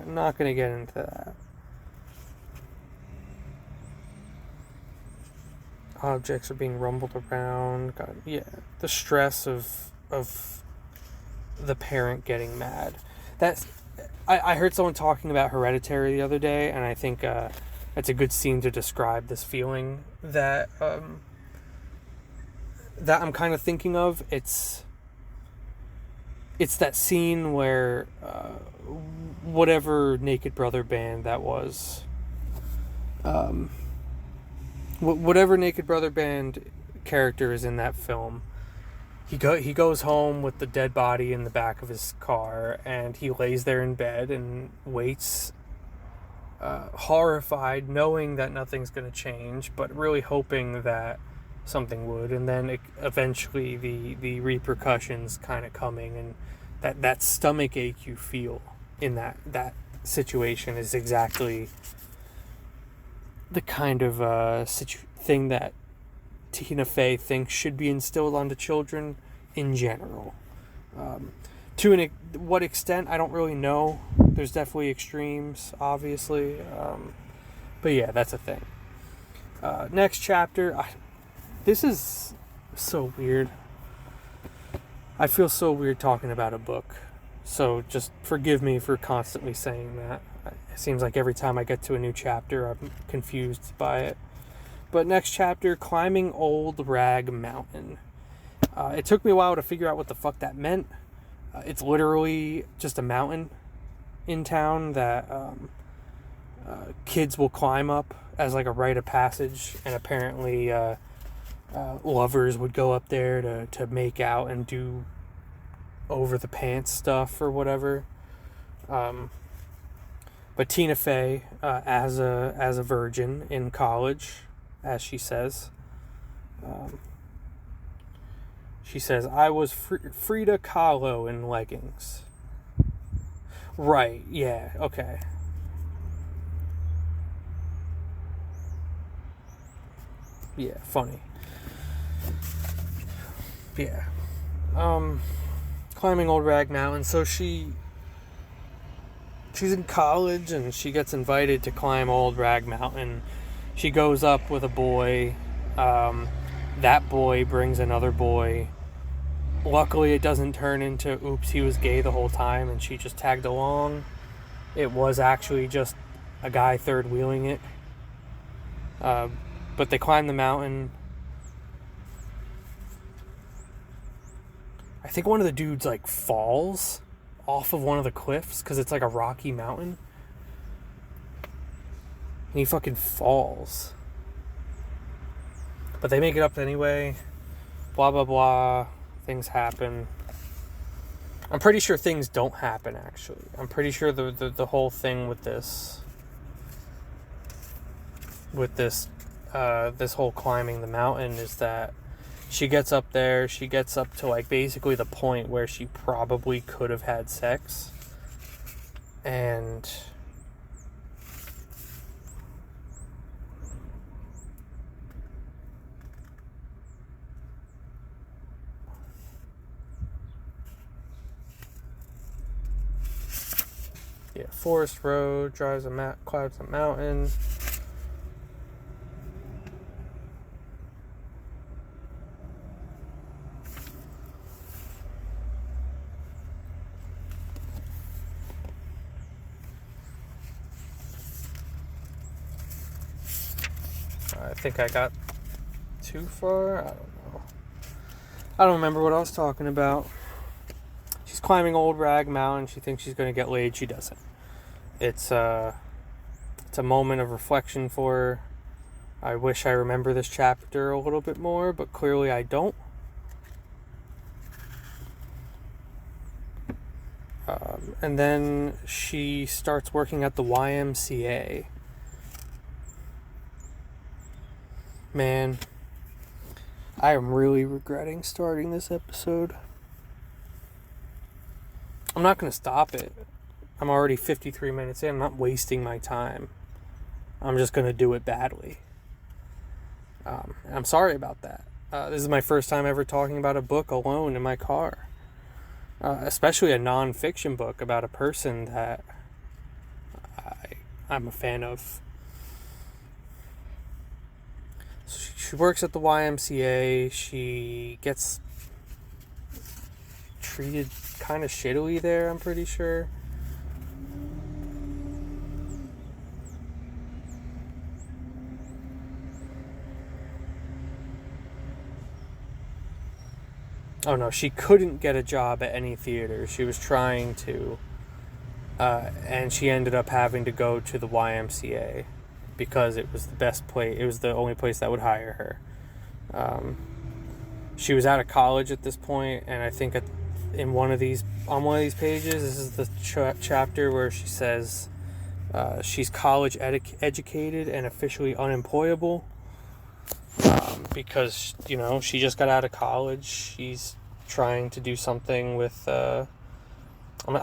not going to get into that. Objects are being rumbled around. God, yeah, the stress of the parent getting mad. I heard someone talking about Hereditary the other day, and I think that's a good scene to describe this feeling that I'm kind of thinking of. It's that scene where whatever Naked Brother band that was, whatever Naked Brother band character is in that film, he goes home with the dead body in the back of his car, and he lays there in bed and waits, horrified, knowing that nothing's going to change, but really hoping that something would. And then eventually the repercussions kind of coming, and that stomach ache you feel in that situation is exactly the kind of thing that Tina Fey thinks should be instilled onto children in general. To what extent, I don't really know. There's definitely extremes, obviously. But yeah, that's a thing. Next chapter. This is so weird. I feel so weird talking about a book. So just forgive me for constantly saying that. It seems like every time I get to a new chapter, I'm confused by it. But next chapter, Climbing Old Rag Mountain. It took me a while to figure out what the fuck that meant. It's literally just a mountain in town that kids will climb up as like a rite of passage, and apparently lovers would go up there to make out and do over the pants stuff or whatever. But Tina Fey, as a virgin in college, as she says, I was Frida Kahlo in leggings. Right, yeah, okay. Yeah, funny. Yeah. Climbing Old Rag Mountain. So she's in college and she gets invited to climb Old Rag Mountain. She goes up with a boy. That boy brings another boy. Luckily, it doesn't turn into, oops, he was gay the whole time and she just tagged along. It was actually just a guy third-wheeling it. But they climb the mountain. I think one of the dudes, like, falls off of one of the cliffs because it's like a rocky mountain. And he fucking falls. But they make it up anyway. Blah, blah, blah. Things happen. I'm pretty sure things don't happen, actually. I'm pretty sure the whole thing with this whole climbing the mountain is that she gets up there, she gets up to like basically the point where she probably could have had sex, and yeah, forest road, climbs a mountain. I think I got too far. I don't know. I don't remember what I was talking about. She's climbing Old Rag Mountain. She thinks she's going to get laid. She doesn't. It's a moment of reflection for her. I wish I remember this chapter a little bit more, but clearly I don't. And then she starts working at the YMCA. Man, I am really regretting starting this episode. I'm not going to stop it. I'm already 53 minutes in. I'm not wasting my time. I'm just going to do it badly. I'm sorry about that. This is my first time ever talking about a book alone in my car. Especially a non-fiction book about a person that I'm a fan of. She works at the YMCA. She gets treated kind of shittily there, I'm pretty sure. Oh no, she couldn't get a job at any theater. She was trying to, and she ended up having to go to the YMCA because it was the best place. It was the only place that would hire her. She was out of college at this point, and I think on one of these pages, this is the chapter where she says she's college educated and officially unemployable. Because, she just got out of college. She's trying to do something with, I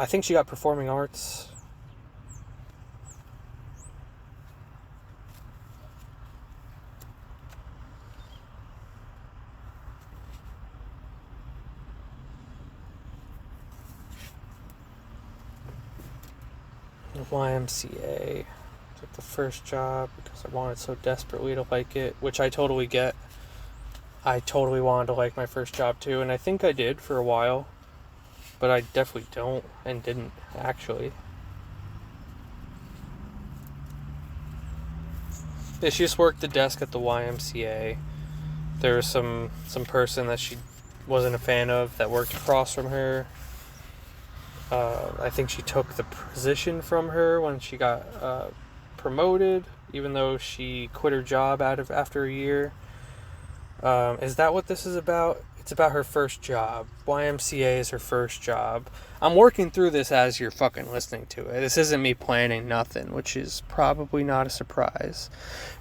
think she got performing arts. The YMCA. Took the first job because I wanted so desperately to like it, which I totally get. I totally wanted to like my first job too, and I think I did for a while, but I definitely don't and didn't actually. Yeah, she just worked the desk at the YMCA. There was some person that she wasn't a fan of that worked across from her. I think she took the position from her when she got promoted, even though she quit her job after a year. Is that what this is about? It's about her first job. YMCA is her first job. I'm working through this as you're fucking listening to it. This isn't me planning nothing, which is probably not a surprise.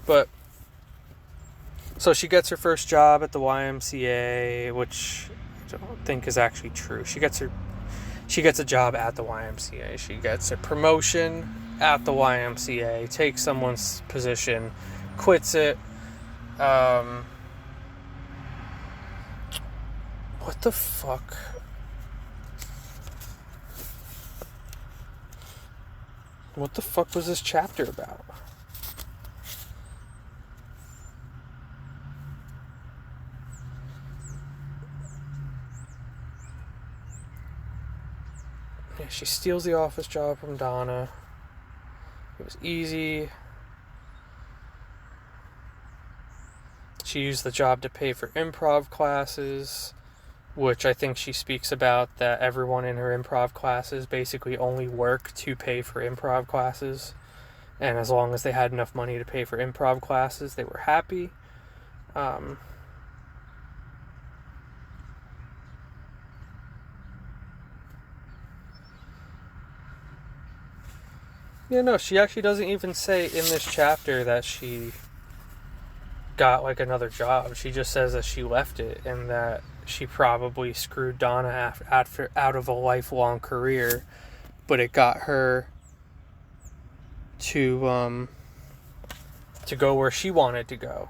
But, so she gets her first job at the YMCA, which I don't think is actually true. She gets a job at the YMCA. She gets a promotion at the YMCA, takes someone's position, quits it. What the fuck? What the fuck was this chapter about? Yeah, she steals the office job from Donna. It was easy. She used the job to pay for improv classes, which I think she speaks about, that everyone in her improv classes basically only work to pay for improv classes. And as long as they had enough money to pay for improv classes, they were happy. Yeah, no, she actually doesn't even say in this chapter that she got like another job. She just says that she left it and that she probably screwed Donna out of a lifelong career, but it got her to go where she wanted to go.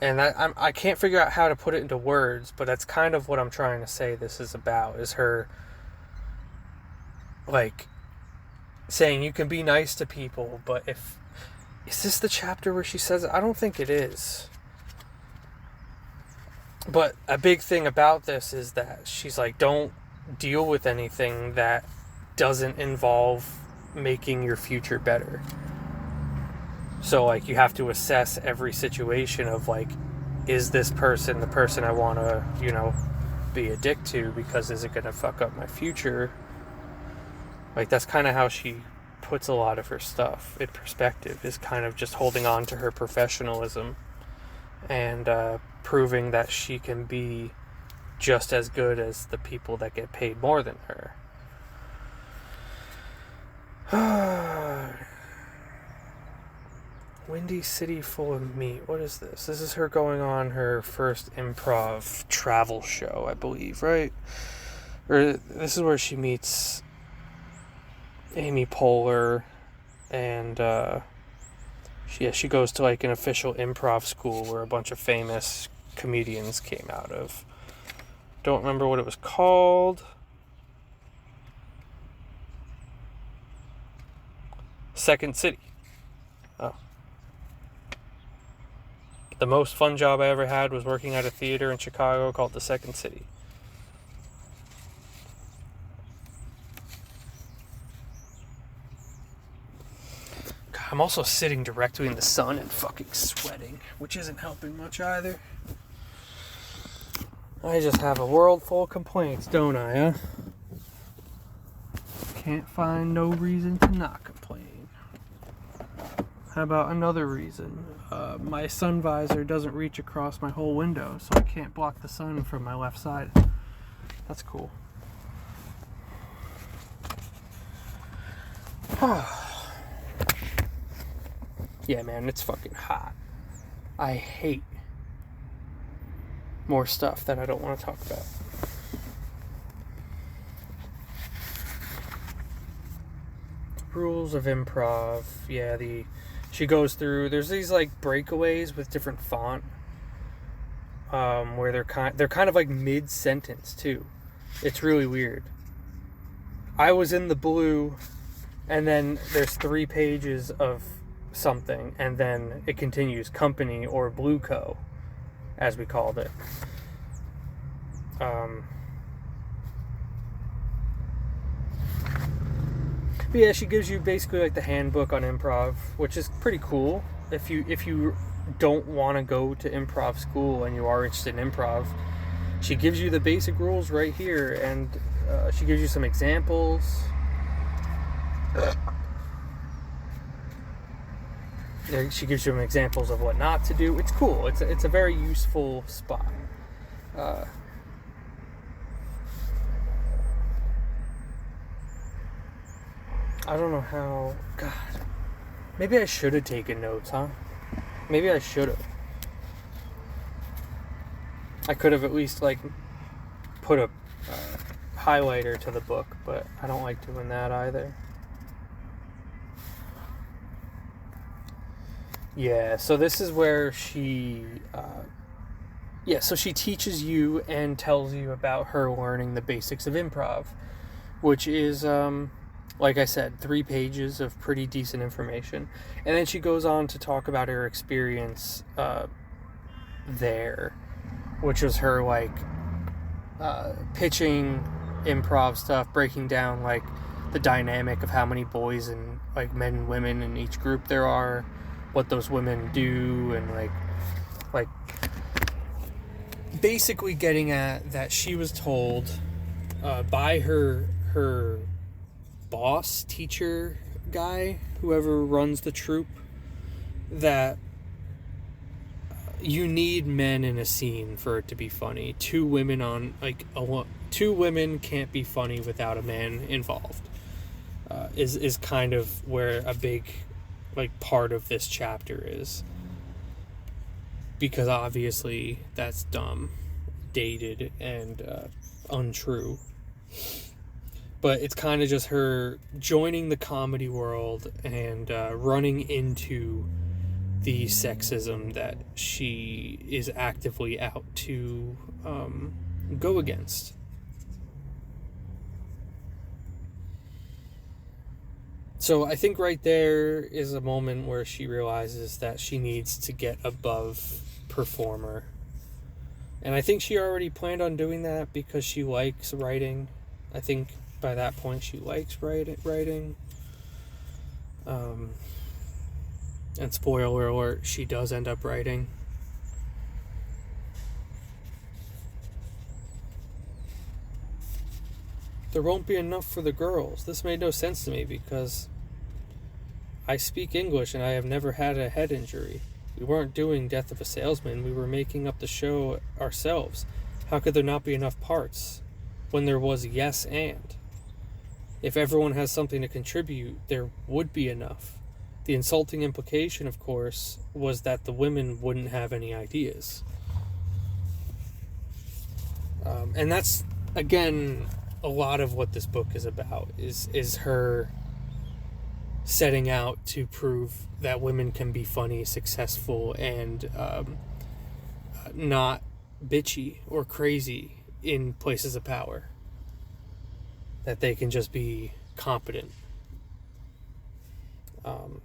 And I can't figure out how to put it into words, but that's kind of what I'm trying to say this is about, is her like saying you can be nice to people, but is this the chapter where she says it? I don't think it is. But a big thing about this is that she's like, don't deal with anything that doesn't involve making your future better. So, like, you have to assess every situation of, like, is this person the person I want to, be a dick to, because is it going to fuck up my future? Like, that's kind of how she puts a lot of her stuff in perspective, is kind of just holding on to her professionalism and proving that she can be just as good as the people that get paid more than her. Windy City Full of Meat. What is this? This is her going on her first improv travel show, I believe, right? Or this is where she meets Amy Poehler, and she goes to like an official improv school where a bunch of famous comedians came out of. Don't remember what it was called. Second City. Oh. The most fun job I ever had was working at a theater in Chicago called the Second City. God, I'm also sitting directly in the sun and fucking sweating, which isn't helping much either. I just have a world full of complaints, don't I, huh? Can't find no reason to not complain. How about another reason? My sun visor doesn't reach across my whole window, so I can't block the sun from my left side. That's cool. Yeah, man, it's fucking hot. I hate more stuff that I don't want to talk about. Rules of improv. Yeah, she goes through, there's these like breakaways with different font, where they're kind of like mid-sentence too. It's really weird. I was in the blue, and then there's 3 pages of something, and then it continues company or blue co, as we called it. But yeah, she gives you basically like the handbook on improv, which is pretty cool. if you don't want to go to improv school and you are interested in improv, she gives you the basic rules right here, and she gives you some examples. She gives you some examples of what not to do. It's cool. It's a very useful spot. I don't know how... God. Maybe I should have taken notes, huh? Maybe I should have. I could have at least, like, put a highlighter to the book, but I don't like doing that either. Yeah, so this is where she... so she teaches you and tells you about her learning the basics of improv, which is... like I said, 3 pages of pretty decent information. And then she goes on to talk about her experience there, which was her, like, pitching improv stuff, breaking down, like, the dynamic of how many boys and, like, men and women in each group there are, what those women do, and, like basically getting at that she was told by her boss, teacher guy, whoever runs the troupe, that you need men in a scene for it to be funny. 2 women can't be funny without a man involved. Is kind of where a big, like, part of this chapter is, because obviously that's dumb, dated, and untrue. But it's kind of just her joining the comedy world and running into the sexism that she is actively out to go against. So I think right there is a moment where she realizes that she needs to get above performer. And I think she already planned on doing that because she likes writing. I think by that point she likes writing. And spoiler alert, she does end up writing. There won't be enough for the girls. This made no sense to me because I speak English and I have never had a head injury. We weren't doing Death of a Salesman. We were making up the show ourselves. How could there not be enough parts when there was yes and? If everyone has something to contribute, there would be enough. The insulting implication, of course, was that the women wouldn't have any ideas. And that's, again, a lot of what this book is about, is her setting out to prove that women can be funny, successful, and not bitchy or crazy in places of power. That they can just be competent.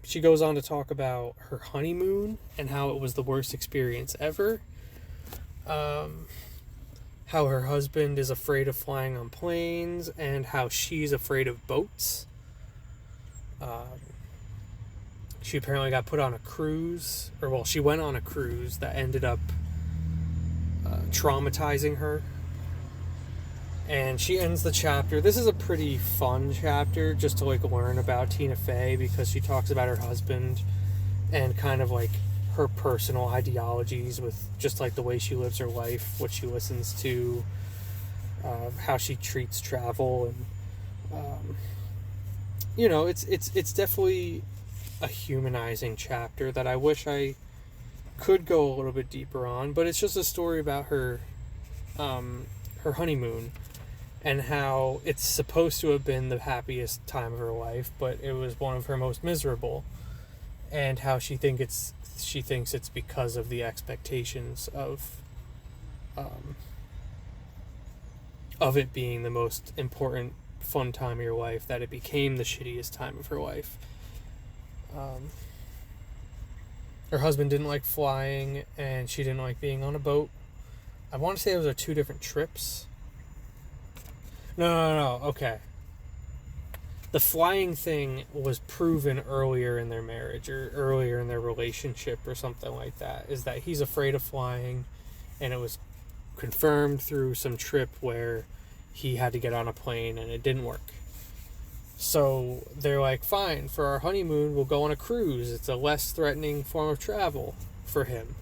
She goes on to talk about her honeymoon and how it was the worst experience ever. How her husband is afraid of flying on planes and how she's afraid of boats. She apparently got put on a cruise, she went on a cruise that ended up traumatizing her. And she ends the chapter. This is a pretty fun chapter just to, like, learn about Tina Fey, because she talks about her husband and kind of, like, her personal ideologies with just, like, the way she lives her life, what she listens to, how she treats travel, and it's definitely a humanizing chapter that I wish I could go a little bit deeper on, but it's just a story about her honeymoon and how it's supposed to have been the happiest time of her life, but it was one of her most miserable, and how she thinks it's because of the expectations of it being the most important fun time of your life that it became the shittiest time of her life. Her husband didn't like flying, and she didn't like being on a boat. I want to say those are 2 different trips. No, okay. the flying thing was proven earlier in their marriage or earlier in their relationship or something like that, is that he's afraid of flying, and it was confirmed through some trip where he had to get on a plane and it didn't work. So they're like, fine, for our honeymoon we'll go on a cruise. It's a less threatening form of travel for him.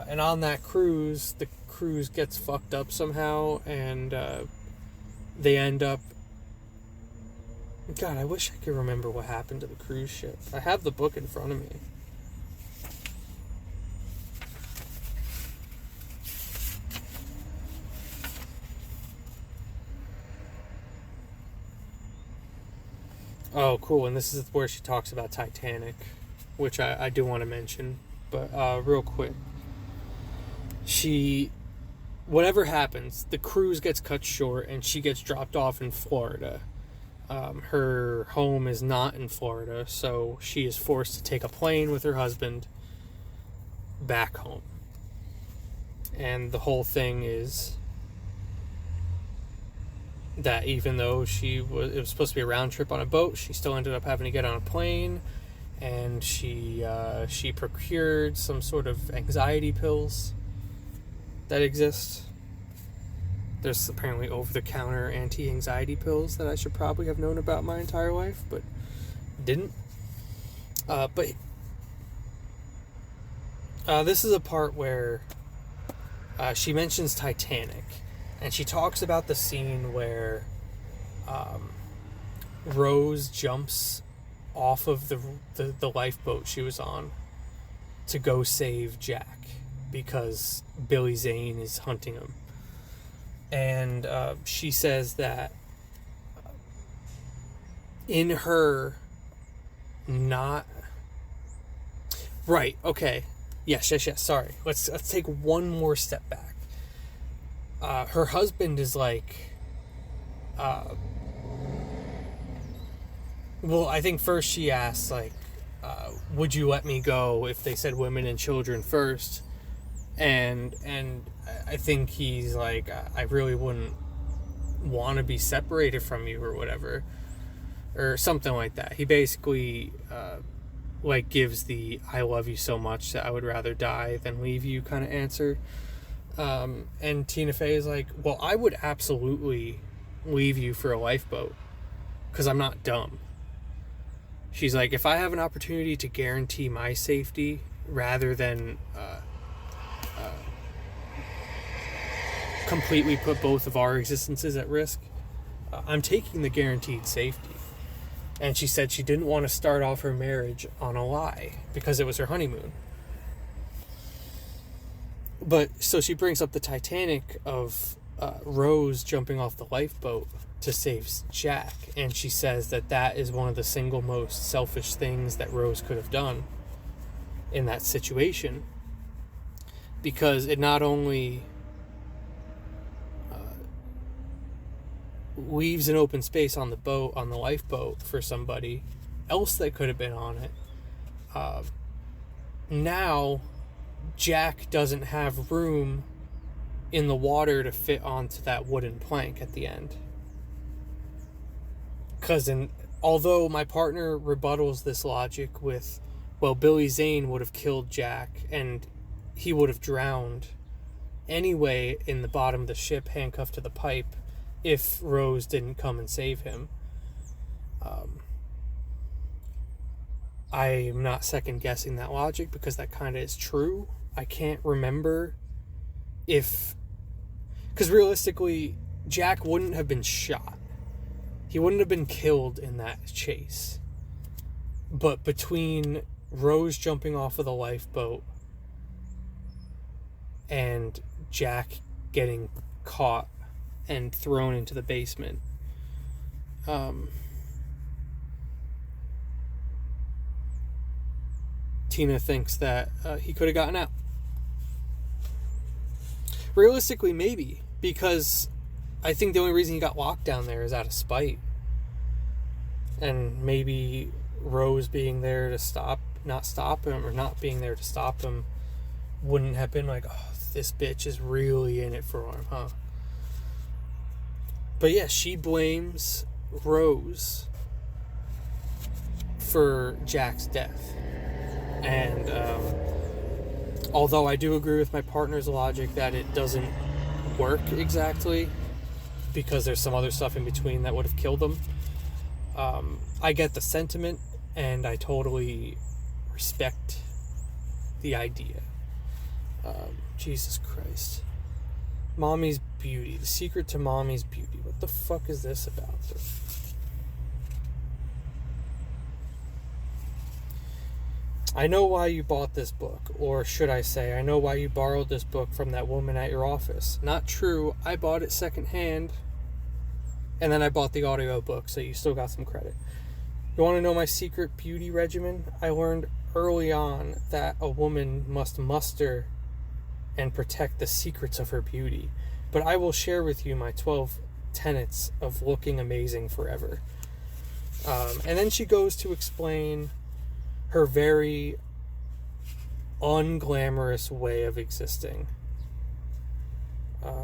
And on that cruise, the cruise gets fucked up somehow, and they end up... God, I wish I could remember what happened to the cruise ship. I have the book in front of me. Oh, cool, and this is where she talks about Titanic, which I do want to mention, but real quick. Whatever happens, the cruise gets cut short and she gets dropped off in Florida. Her home is not in Florida, so she is forced to take a plane with her husband back home. And the whole thing is that even though it was supposed to be a round trip on a boat, she still ended up having to get on a plane, and she procured some sort of anxiety pills that exist. There's apparently over-the-counter anti-anxiety pills that I should probably have known about my entire life, but didn't. But this is a part where she mentions Titanic, and she talks about the scene where Rose jumps off of the lifeboat she was on to go save Jack because Billy Zane is hunting him. And she says that in her not... Right, okay. Yes, sorry. Let's take one more step back. Her husband is like... well, I think first she asks, like, would you let me go if they said women and children first? And I think he's like, I really wouldn't want to be separated from you or whatever, or something like that. He basically like gives the I love you so much that I would rather die than leave you kind of answer. And Tina Fey is like, well, I would absolutely leave you for a lifeboat because I'm not dumb. She's like, if I have an opportunity to guarantee my safety rather than completely put both of our existences at risk, I'm taking the guaranteed safety. And she said she didn't want to start off her marriage on a lie because it was her honeymoon. But so she brings up the Titanic of Rose jumping off the lifeboat to save Jack, and she says that is one of the single most selfish things that Rose could have done in that situation, because it not only leaves an open space on the boat, on the lifeboat, for somebody else that could have been on it. Now Jack doesn't have room in the water to fit onto that wooden plank at the end. Because although my partner rebuttals this logic with, well, Billy Zane would have killed Jack and he would have drowned anyway in the bottom of the ship, handcuffed to the pipe, if Rose didn't come and save him. I'm not second guessing that logic because that kind of is true. I can't remember if... Because realistically, Jack wouldn't have been shot. He wouldn't have been killed in that chase. But between Rose jumping off of the lifeboat and Jack getting caught and thrown into the basement, Tina thinks that he could have gotten out. Realistically, maybe, because I think the only reason he got locked down there is out of spite. And maybe Rose being there to not being there to stop him wouldn't have been like, oh, this bitch is really in it for him, huh? But yeah, she blames Rose for Jack's death. And although I do agree with my partner's logic that it doesn't work exactly, because there's some other stuff in between that would have killed them, I get the sentiment, and I totally respect the idea. Jesus Christ. Mommy's beauty. The secret to mommy's beauty. What the fuck is this about? I know why you bought this book, or should I say, I know why you borrowed this book from that woman at your office. Not true. I bought it secondhand, and then I bought the audiobook, so you still got some credit. You want to know my secret beauty regimen? I learned early on that a woman must muster and protect the secrets of her beauty, but I will share with you my 12 tenets of looking amazing forever. And then she goes to explain her very unglamorous way of existing.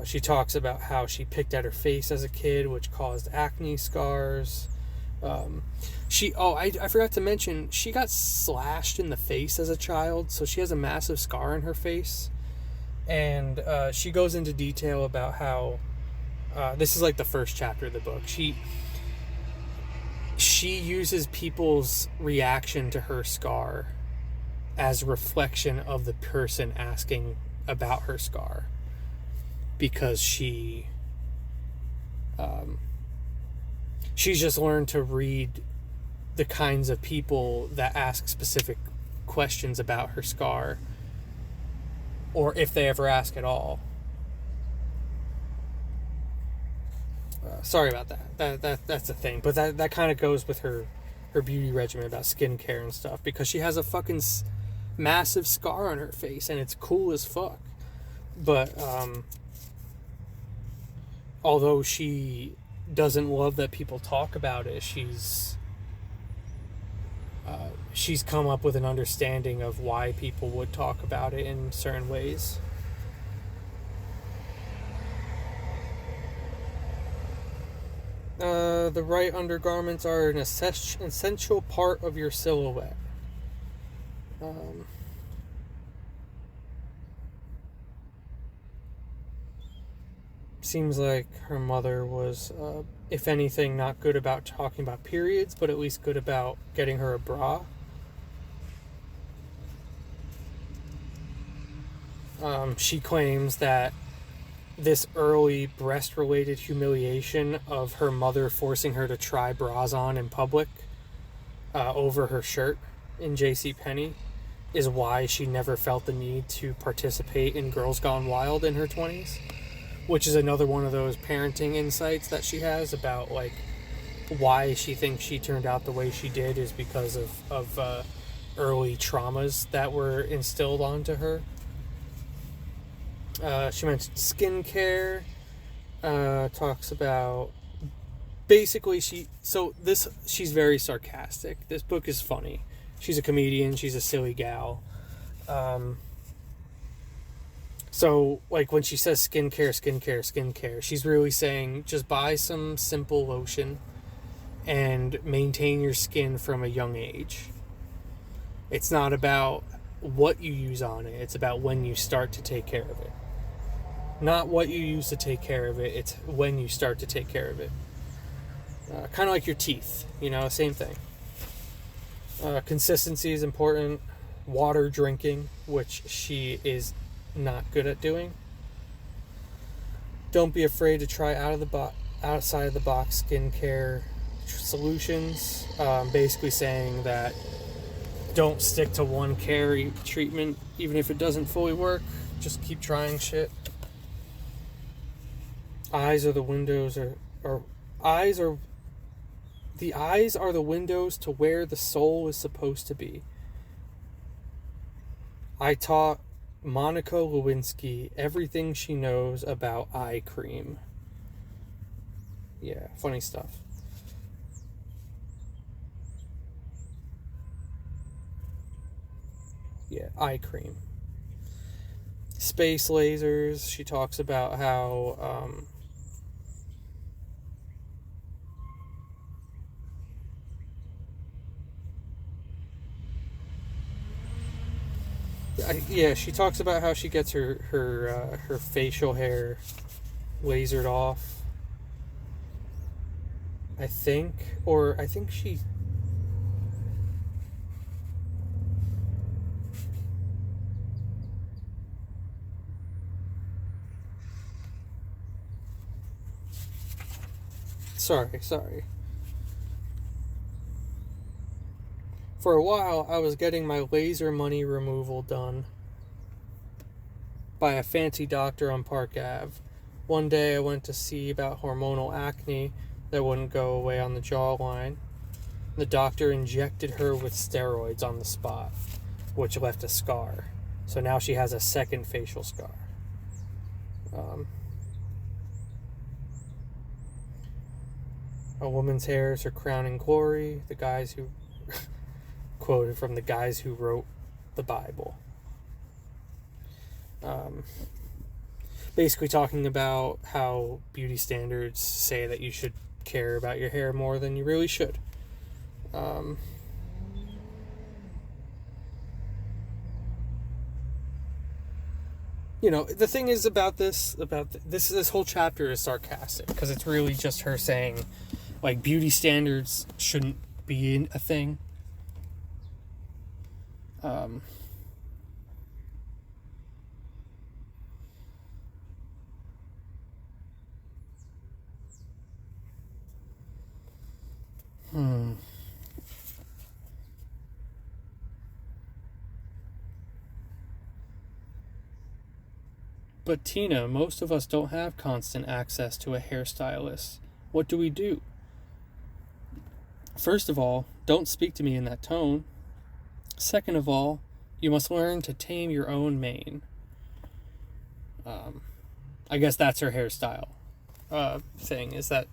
She talks about how she picked at her face as a kid, which caused acne scars. I forgot to mention, she got slashed in the face as a child, so she has a massive scar on her face. And she goes into detail about how this is like the first chapter of the book. She uses people's reaction to her scar as reflection of the person asking about her scar, because she's just learned to read the kinds of people that ask specific questions about her scar, or if they ever ask at all. Sorry about that. That's a thing. But that kind of goes with her beauty regimen about skincare and stuff, because she has a fucking massive scar on her face, and it's cool as fuck. But although she doesn't love that people talk about it, she's come up with an understanding of why people would talk about it in certain ways. The right undergarments are an essential part of your silhouette. Seems like her mother was, if anything, not good about talking about periods, but at least good about getting her a bra. She claims that this early breast-related humiliation of her mother forcing her to try bras on in public over her shirt in JCPenney is why she never felt the need to participate in Girls Gone Wild in her 20s, which is another one of those parenting insights that she has about, like, why she thinks she turned out the way she did is because of early traumas that were instilled onto her. She mentioned skincare, talks about basically she's very sarcastic. This book is funny. She's a comedian, she's a silly gal. So like when she says skincare, she's really saying just buy some simple lotion and maintain your skin from a young age. It's not about what you use on it, it's about when you start to take care of it. Not what you use to take care of it, it's when you start to take care of it. Kind of like your teeth, same thing. Consistency is important. Water drinking, which she is not good at doing. Don't be afraid to try outside of the box skincare solutions. Basically saying that don't stick to one care treatment, even if it doesn't fully work. Just keep trying shit. The eyes are the windows to where the soul is supposed to be. I taught Monica Lewinsky everything she knows about eye cream. Yeah, funny stuff. Yeah, eye cream. Space lasers. She talks about how Yeah, she talks about how she gets her facial hair lasered off. I think, or I think she. Sorry. For a while, I was getting my laser money removal done by a fancy doctor on Park Ave. One day I went to see about hormonal acne that wouldn't go away on the jawline. The doctor injected her with steroids on the spot, which left a scar. So now she has a second facial scar. A woman's hair is her crowning glory. The guys who quoted from the guys who wrote the Bible. Basically talking about how beauty standards say that you should care about your hair more than you really should. You know, the thing is about this whole chapter is sarcastic because it's really just her saying, like, beauty standards shouldn't be a thing. But Tina, most of us don't have constant access to a hairstylist. What do we do? First of all, don't speak to me in that tone. Second of all, you must learn to tame your own mane. I guess that's her hairstyle thing, is that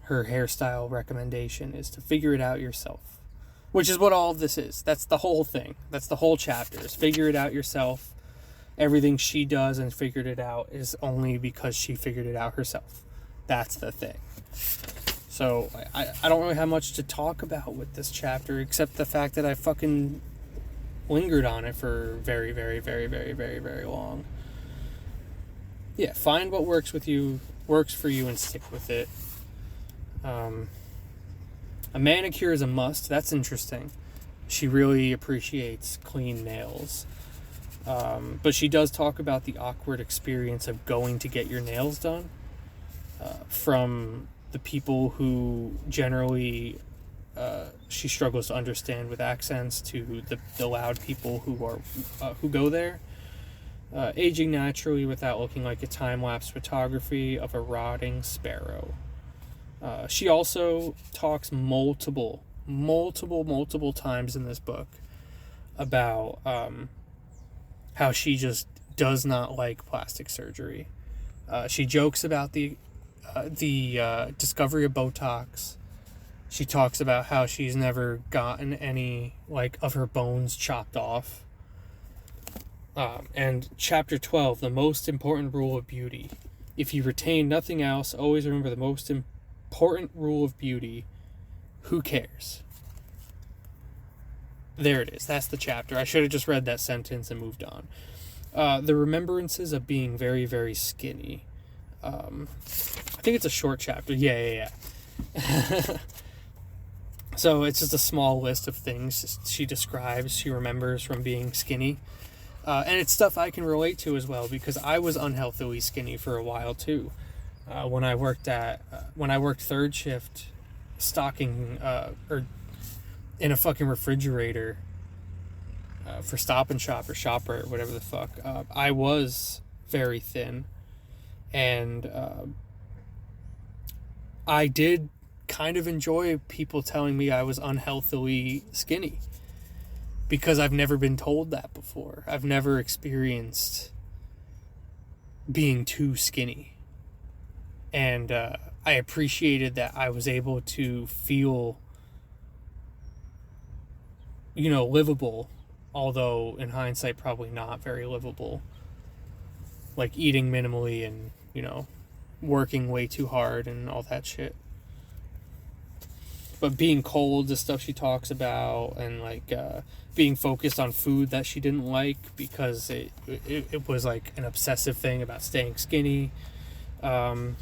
her hairstyle recommendation is to figure it out yourself. Which is what all of this is. That's the whole thing. That's the whole chapter, is figure it out yourself. Everything she does and figured it out is only because she figured it out herself. That's the thing. So I don't really have much to talk about with this chapter except the fact that I fucking lingered on it for very, very, very, very, very, very long. Yeah, find what works for you and stick with it. A manicure is a must. That's interesting. She really appreciates clean nails. But she does talk about the awkward experience of going to get your nails done from the people who generally she struggles to understand with accents to the loud people who go there. Aging naturally without looking like a time-lapse photography of a rotting sparrow. She also talks multiple times in this book about how she just does not like plastic surgery. She jokes about the discovery of Botox. She talks about how she's never gotten any, like, of her bones chopped off. And chapter 12, the most important rule of beauty. If you retain nothing else, always remember the most important rule of beauty. Who cares? There it is. That's the chapter. I should have just read that sentence and moved on. The remembrances of being very, very skinny. I think it's a short chapter. Yeah. So it's just a small list of things she describes, she remembers from being skinny. And it's stuff I can relate to as well, because I was unhealthily skinny for a while too. When I worked third shift, stocking or in a fucking refrigerator for Stop and Shop or ShopRite or whatever the fuck, I was very thin, and I did kind of enjoy people telling me I was unhealthily skinny, because I've never been told that before. I've never experienced being too skinny. And I appreciated that I was able to feel, livable, although in hindsight probably not very livable. Like eating minimally and, working way too hard and all that shit. but being cold, the stuff she talks about, and like being focused on food that she didn't like because it was like an obsessive thing about staying skinny. And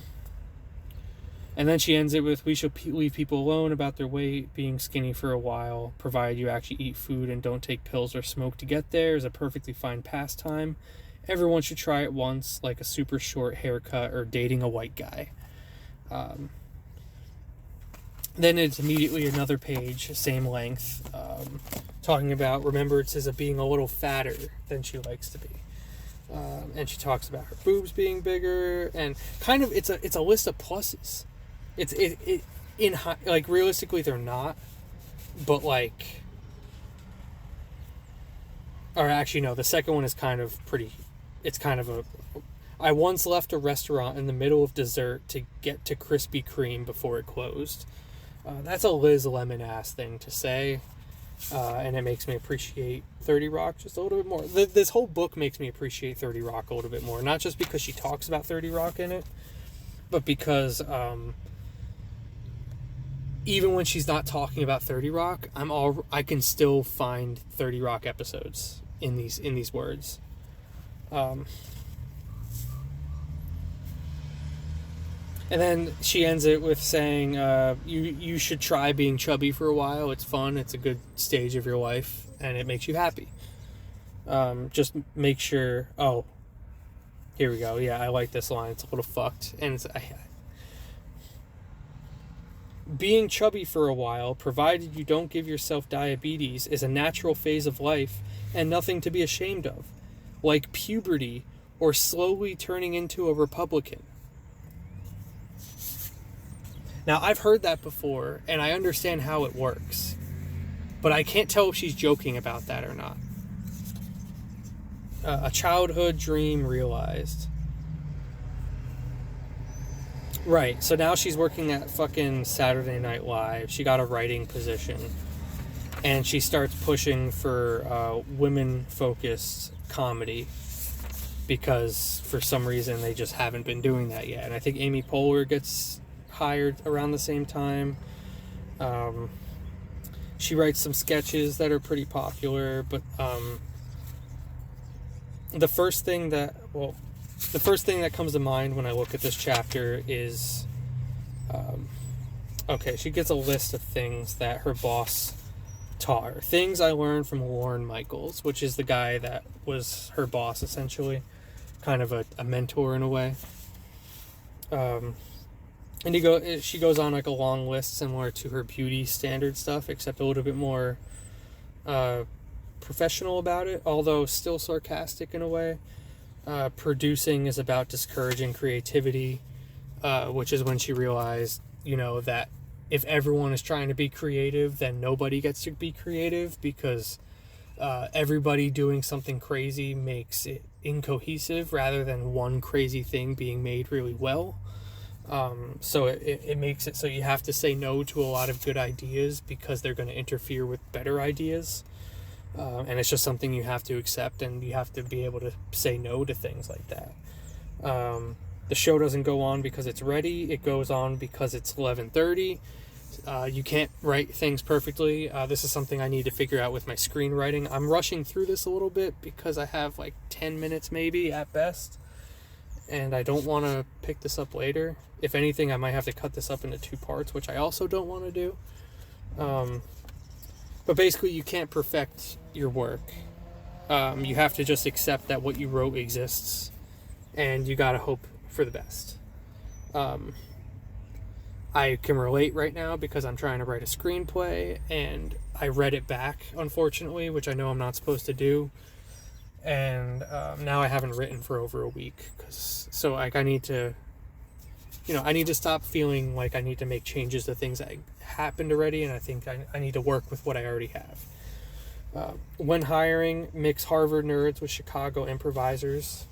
then she ends it with, we should leave people alone about their weight. Being skinny for a while, provided you actually eat food and don't take pills or smoke to get there, is a perfectly fine pastime. Everyone should try it once, like a super short haircut or dating a white guy. Then it's immediately another page, same length, talking about remembrances of being a little fatter than she likes to be. And she talks about her boobs being bigger, and kind of it's a list of pluses. Like realistically they're not, but like, or actually no, the second one is kind of pretty. It's kind of a. I once left a restaurant in the middle of dessert to get to Krispy Kreme before it closed. That's a Liz Lemon ass thing to say, and it makes me appreciate 30 Rock just a little bit more. This whole book makes me appreciate 30 Rock a little bit more, not just because she talks about 30 Rock in it, but because even when she's not talking about 30 Rock, I can still find 30 Rock episodes in these words. And then she ends it with saying, you should try being chubby for a while. It's fun. It's a good stage of your life, and it makes you happy. Just make sure... Oh, here we go. Yeah, I like this line. It's a little fucked. And being chubby for a while, provided you don't give yourself diabetes, is a natural phase of life and nothing to be ashamed of. Like puberty or slowly turning into a Republican. Now, I've heard that before, and I understand how it works. But I can't tell if she's joking about that or not. A childhood dream realized. Right, so now she's working at fucking Saturday Night Live. She got a writing position. And she starts pushing for women-focused comedy. Because for some reason they just haven't been doing that yet. And I think Amy Poehler gets hired around the same time. She writes some sketches that are pretty popular, but the first thing that comes to mind when I look at this chapter is she gets a list of things that her boss taught her. Things I learned from Lorne Michaels, which is the guy that was her boss essentially, kind of a mentor in a way. And she goes on like a long list similar to her beauty standard stuff, except a little bit more professional about it, although still sarcastic in a way. Producing is about discouraging creativity, which is when she realized, that if everyone is trying to be creative, then nobody gets to be creative because everybody doing something crazy makes it incohesive rather than one crazy thing being made really well. So it makes it so you have to say no to a lot of good ideas because they're going to interfere with better ideas. And it's just something you have to accept, and you have to be able to say no to things like that. The show doesn't go on because it's ready. It goes on because it's 11:30. You can't write things perfectly. This is something I need to figure out with my screenwriting. I'm rushing through this a little bit because I have like 10 minutes maybe at best. And I don't want to pick this up later. If anything, I might have to cut this up into 2 parts, which I also don't want to do. But basically, you can't perfect your work. You have to just accept that what you wrote exists, and you gotta hope for the best. I can relate right now because I'm trying to write a screenplay, and I read it back, unfortunately, which I know I'm not supposed to do. And now I haven't written for over a week, so like I need to stop feeling like I need to make changes to things that happened already, and I think I need to work with what I already have. When hiring, mix Harvard nerds with Chicago improvisers.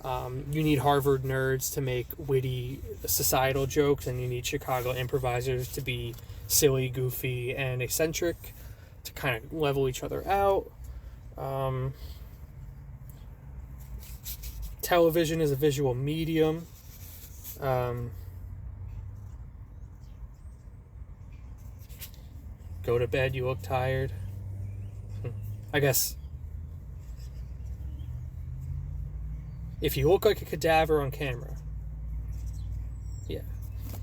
You need Harvard nerds to make witty societal jokes, and you need Chicago improvisers to be silly, goofy, and eccentric to kind of level each other out. Television is a visual medium. go to bed, you look tired. I guess if you look like a cadaver on camera, yeah,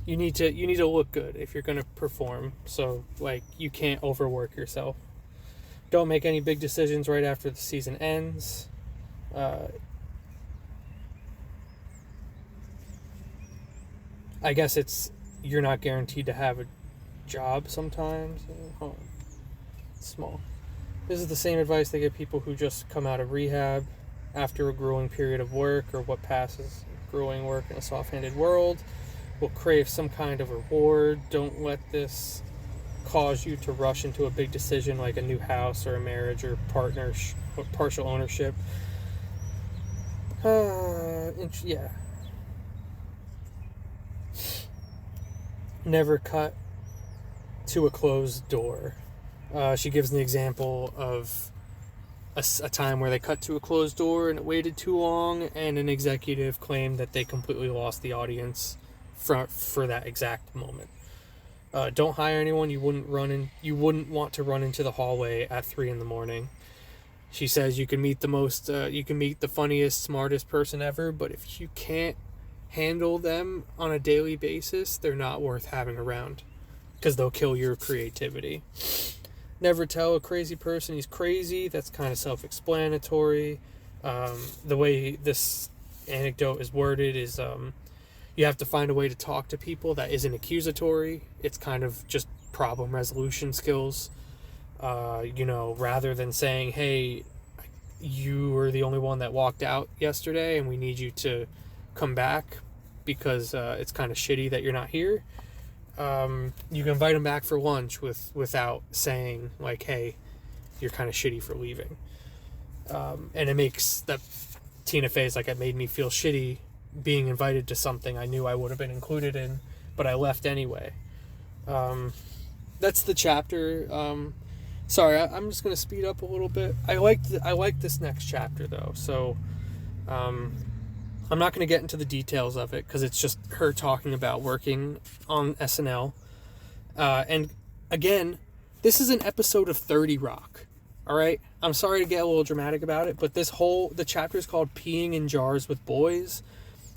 you need to look good if you're going to perform. So, like, you can't overwork yourself. Don't make any big decisions right after the season ends. I guess you're not guaranteed to have a job sometimes. Small. This is the same advice they give people who just come out of rehab after a grueling period of work, or what passes grueling work in a soft-handed world will crave some kind of reward. Don't let this cause you to rush into a big decision like a new house or a marriage or partial ownership. Yeah. Never cut to a closed door. She gives an example of a time where they cut to a closed door and it waited too long, and an executive claimed that they completely lost the audience for that exact moment. Don't hire anyone you wouldn't want to run into the hallway at 3 a.m. She says you can meet the funniest, smartest person ever, but if you can't handle them on a daily basis, they're not worth having around, because they'll kill your creativity. Never tell a crazy person he's crazy. That's kind of self-explanatory. The way this anecdote is worded is you have to find a way to talk to people that isn't accusatory. It's kind of just problem resolution skills. Rather than saying, hey, you were the only one that walked out yesterday and we need you to come back because it's kind of shitty that you're not here. You can invite them back for lunch without saying, like, hey, you're kind of shitty for leaving. And it makes that Tina Fey's like, it made me feel shitty being invited to something I knew I would have been included in, but I left anyway. That's the chapter. Sorry, I'm just gonna speed up a little bit. I like this next chapter though, so I'm not gonna get into the details of it because it's just her talking about working on SNL. And again, this is an episode of 30 Rock. All right, I'm sorry to get a little dramatic about it, but the chapter is called "Peeing in Jars with Boys."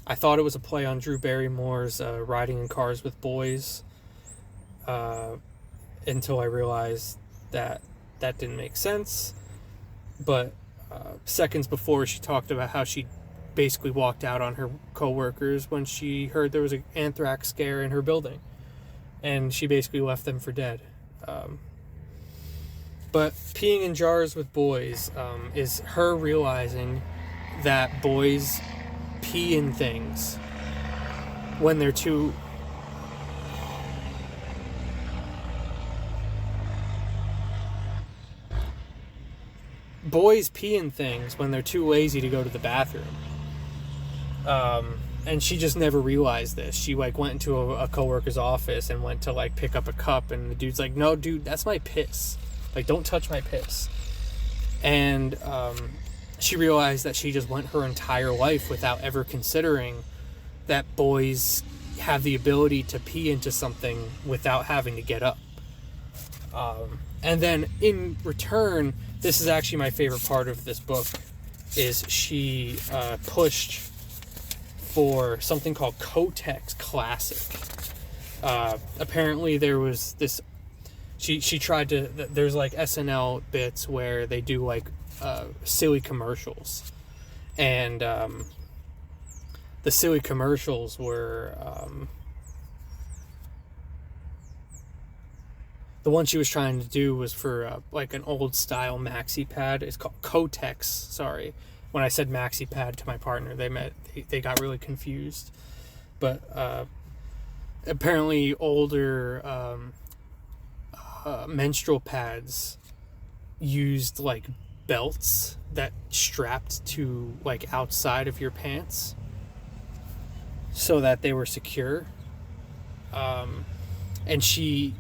I thought it was a play on Drew Barrymore's "Riding in Cars with Boys," until I realized that didn't make sense. But seconds before, she talked about how she basically walked out on her coworkers when she heard there was an anthrax scare in her building, and she basically left them for dead. But peeing in jars with boys is her realizing that boys pee in things when they're too... Boys pee in things when they're too lazy to go to the bathroom. And she just never realized this. She went into a coworker's office and went to pick up a cup, and the dude's like, "No, dude, that's my piss. Don't touch my piss." And she realized that she just went her entire life without ever considering that boys have the ability to pee into something without having to get up. And then in return, this is actually my favorite part of this book, is she pushed for something called Kotex Classic. Apparently there was this... She tried to... There's SNL bits where they do silly commercials. And the silly commercials were... the one she was trying to do was for an old style maxi pad. It's called Kotex. Sorry, when I said maxi pad to my partner, they got really confused. But apparently older menstrual pads used belts that strapped to outside of your pants so that they were secure. And she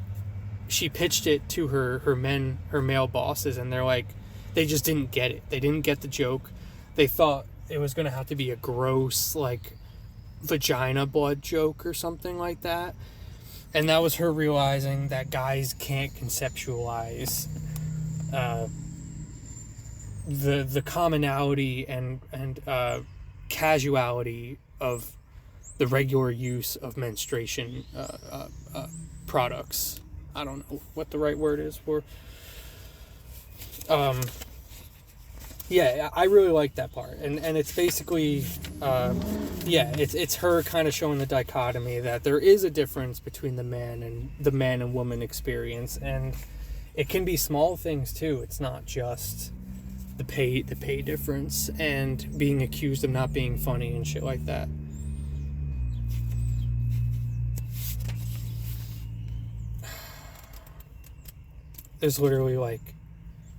pitched it to her male bosses, and they just didn't get it. They didn't get the joke. They thought it was going to have to be a gross, vagina blood joke or something like that. And that was her realizing that guys can't conceptualize the commonality and casuality of the regular use of menstruation products. I don't know what the right word is for. Yeah, I really like that part, and it's basically, it's her kind of showing the dichotomy that there is a difference between the man and woman experience, and it can be small things too. It's not just the pay difference and being accused of not being funny and shit like that. There's literally like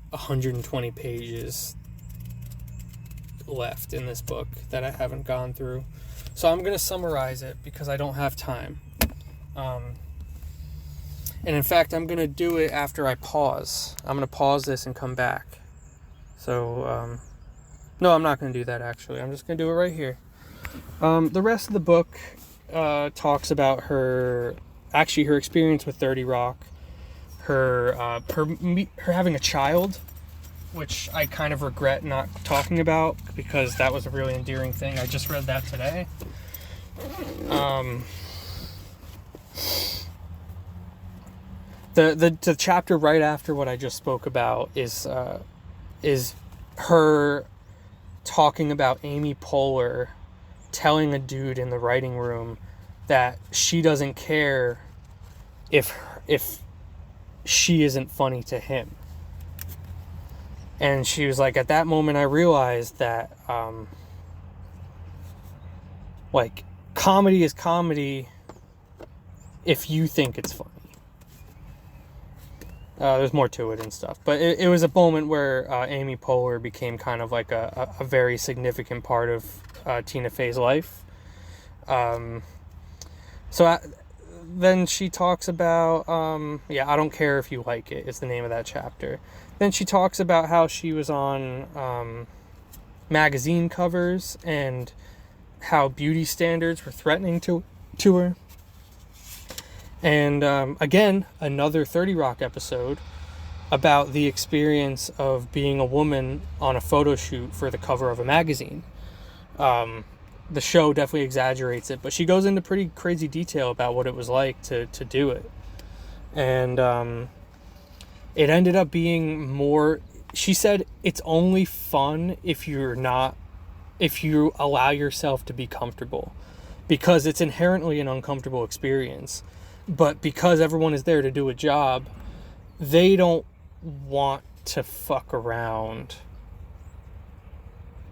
120 pages left in this book that I haven't gone through. So I'm going to summarize it because I don't have time. And in fact, I'm going to do it after I pause. I'm going to pause this and come back. So, no, I'm not going to do that actually. I'm just going to do it right here. The rest of the book talks about her experience with 30 Rock, her having a child, which I kind of regret not talking about because that was a really endearing thing. I just read that today. The chapter right after what I just spoke about is her talking about Amy Poehler telling a dude in the writing room that she doesn't care if she isn't funny to him. And she was like, at that moment I realized that like comedy is comedy if you think it's funny. There's more to it and stuff, but it was a moment where Amy Poehler became kind of like a very significant part of Tina Fey's life. Then she talks about I don't care if you like it is the name of that chapter. Then she talks about how she was on magazine covers and how beauty standards were threatening to her. And again, another 30 Rock episode about the experience of being a woman on a photo shoot for the cover of a magazine. The show definitely exaggerates it, but she goes into pretty crazy detail about what it was like to do it. And it ended up being more, she said, it's only fun if you allow yourself to be comfortable, because it's inherently an uncomfortable experience. But because everyone is there to do a job, they don't want to fuck around,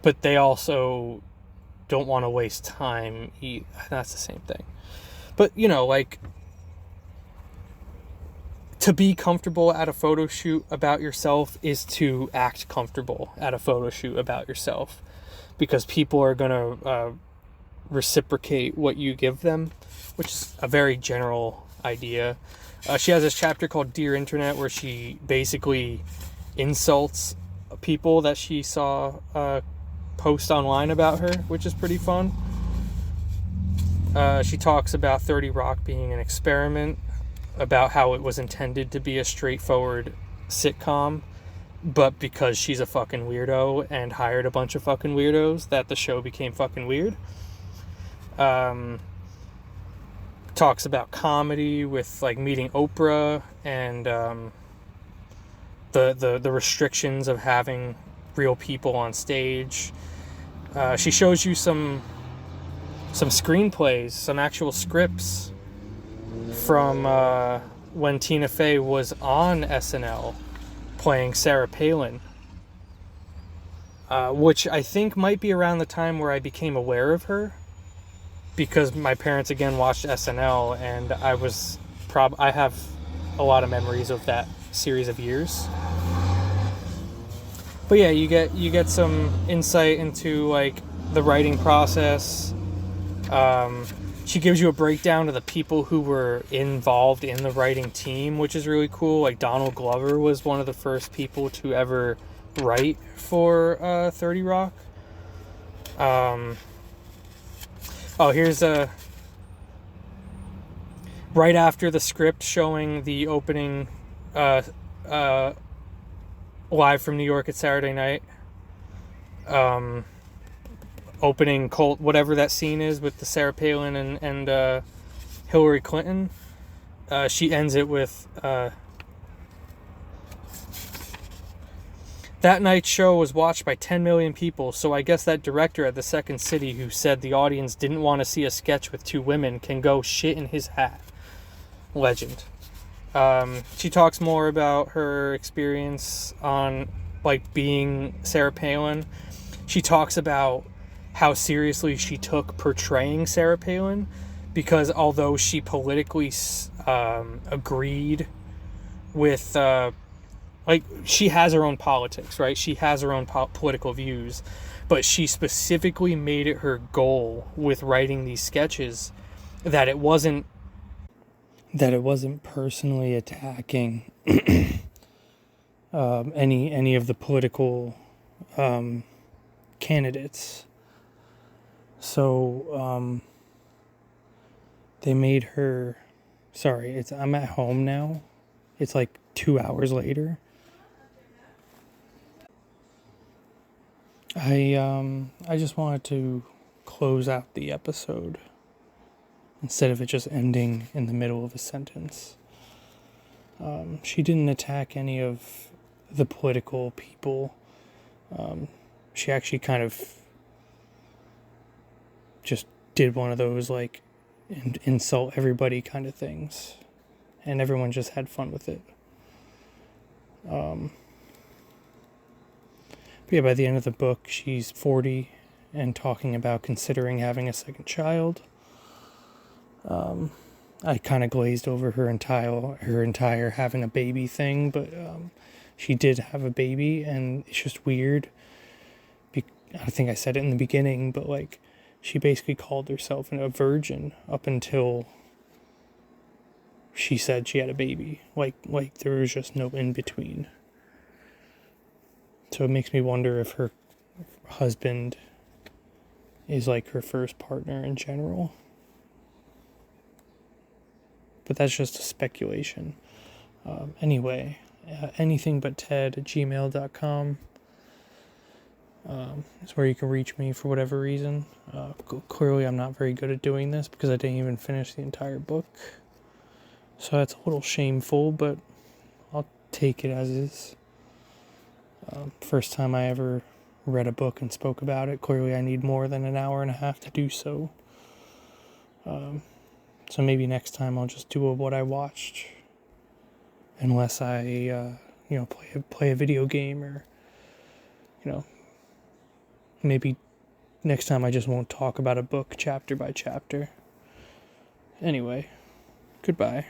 but they also don't want to waste time. That's the same thing. But, like, to be comfortable at a photo shoot about yourself is to act comfortable at a photo shoot about yourself, because people are going to reciprocate what you give them, which is a very general idea. She has this chapter called Dear Internet where she basically insults people that she saw post online about her, which is pretty fun. She talks about 30 Rock being an experiment, about how it was intended to be a straightforward sitcom, but because she's a fucking weirdo and hired a bunch of fucking weirdos, that the show became fucking weird. Talks about comedy with like meeting Oprah and the restrictions of having real people on stage. She shows you some screenplays, some actual scripts from when Tina Fey was on SNL playing Sarah Palin, which I think might be around the time where I became aware of her, because my parents again watched SNL, and I have a lot of memories of that series of years. But yeah, you get some insight into like the writing process. She gives you a breakdown of the people who were involved in the writing team, which is really cool. Like Donald Glover was one of the first people to ever write for 30 Rock. Here's right after the script showing the opening live from New York at Saturday night, opening Colt, whatever that scene is with the Sarah Palin and Hillary Clinton, she ends it with, that night's show was watched by 10 million people, so I guess that director at the Second City who said the audience didn't want to see a sketch with two women can go shit in his hat. Legend. She talks more about her experience on, like, being Sarah Palin. She talks about how seriously she took portraying Sarah Palin, because although she politically agreed with, like, she has her own politics, right? She has her own political views, but she specifically made it her goal with writing these sketches that it wasn't personally attacking any of the political candidates. So they made her. Sorry, I'm at home now. It's like 2 hours later. I just wanted to close out the episode instead of it just ending in the middle of a sentence. She didn't attack any of the political people. She actually kind of just did one of those, like, insult everybody kind of things. And everyone just had fun with it. But yeah, by the end of the book, she's 40 and talking about considering having a second child. I kind of glazed over her entire having a baby thing, but she did have a baby, and it's just weird. I think I said it in the beginning, but, like, she basically called herself a virgin up until she said she had a baby. Like there was just no in between. So it makes me wonder if her husband is, like, her first partner in general. But that's just a speculation. Anyway, anythingbutted@gmail.com is where you can reach me for whatever reason. Clearly I'm not very good at doing this because I didn't even finish the entire book. So that's a little shameful, but I'll take it as is. First time I ever read a book and spoke about it. Clearly I need more than an hour and a half to do so. So maybe next time I'll just do what I watched. Unless I, play a video game, or, maybe next time I just won't talk about a book chapter by chapter. Anyway, goodbye.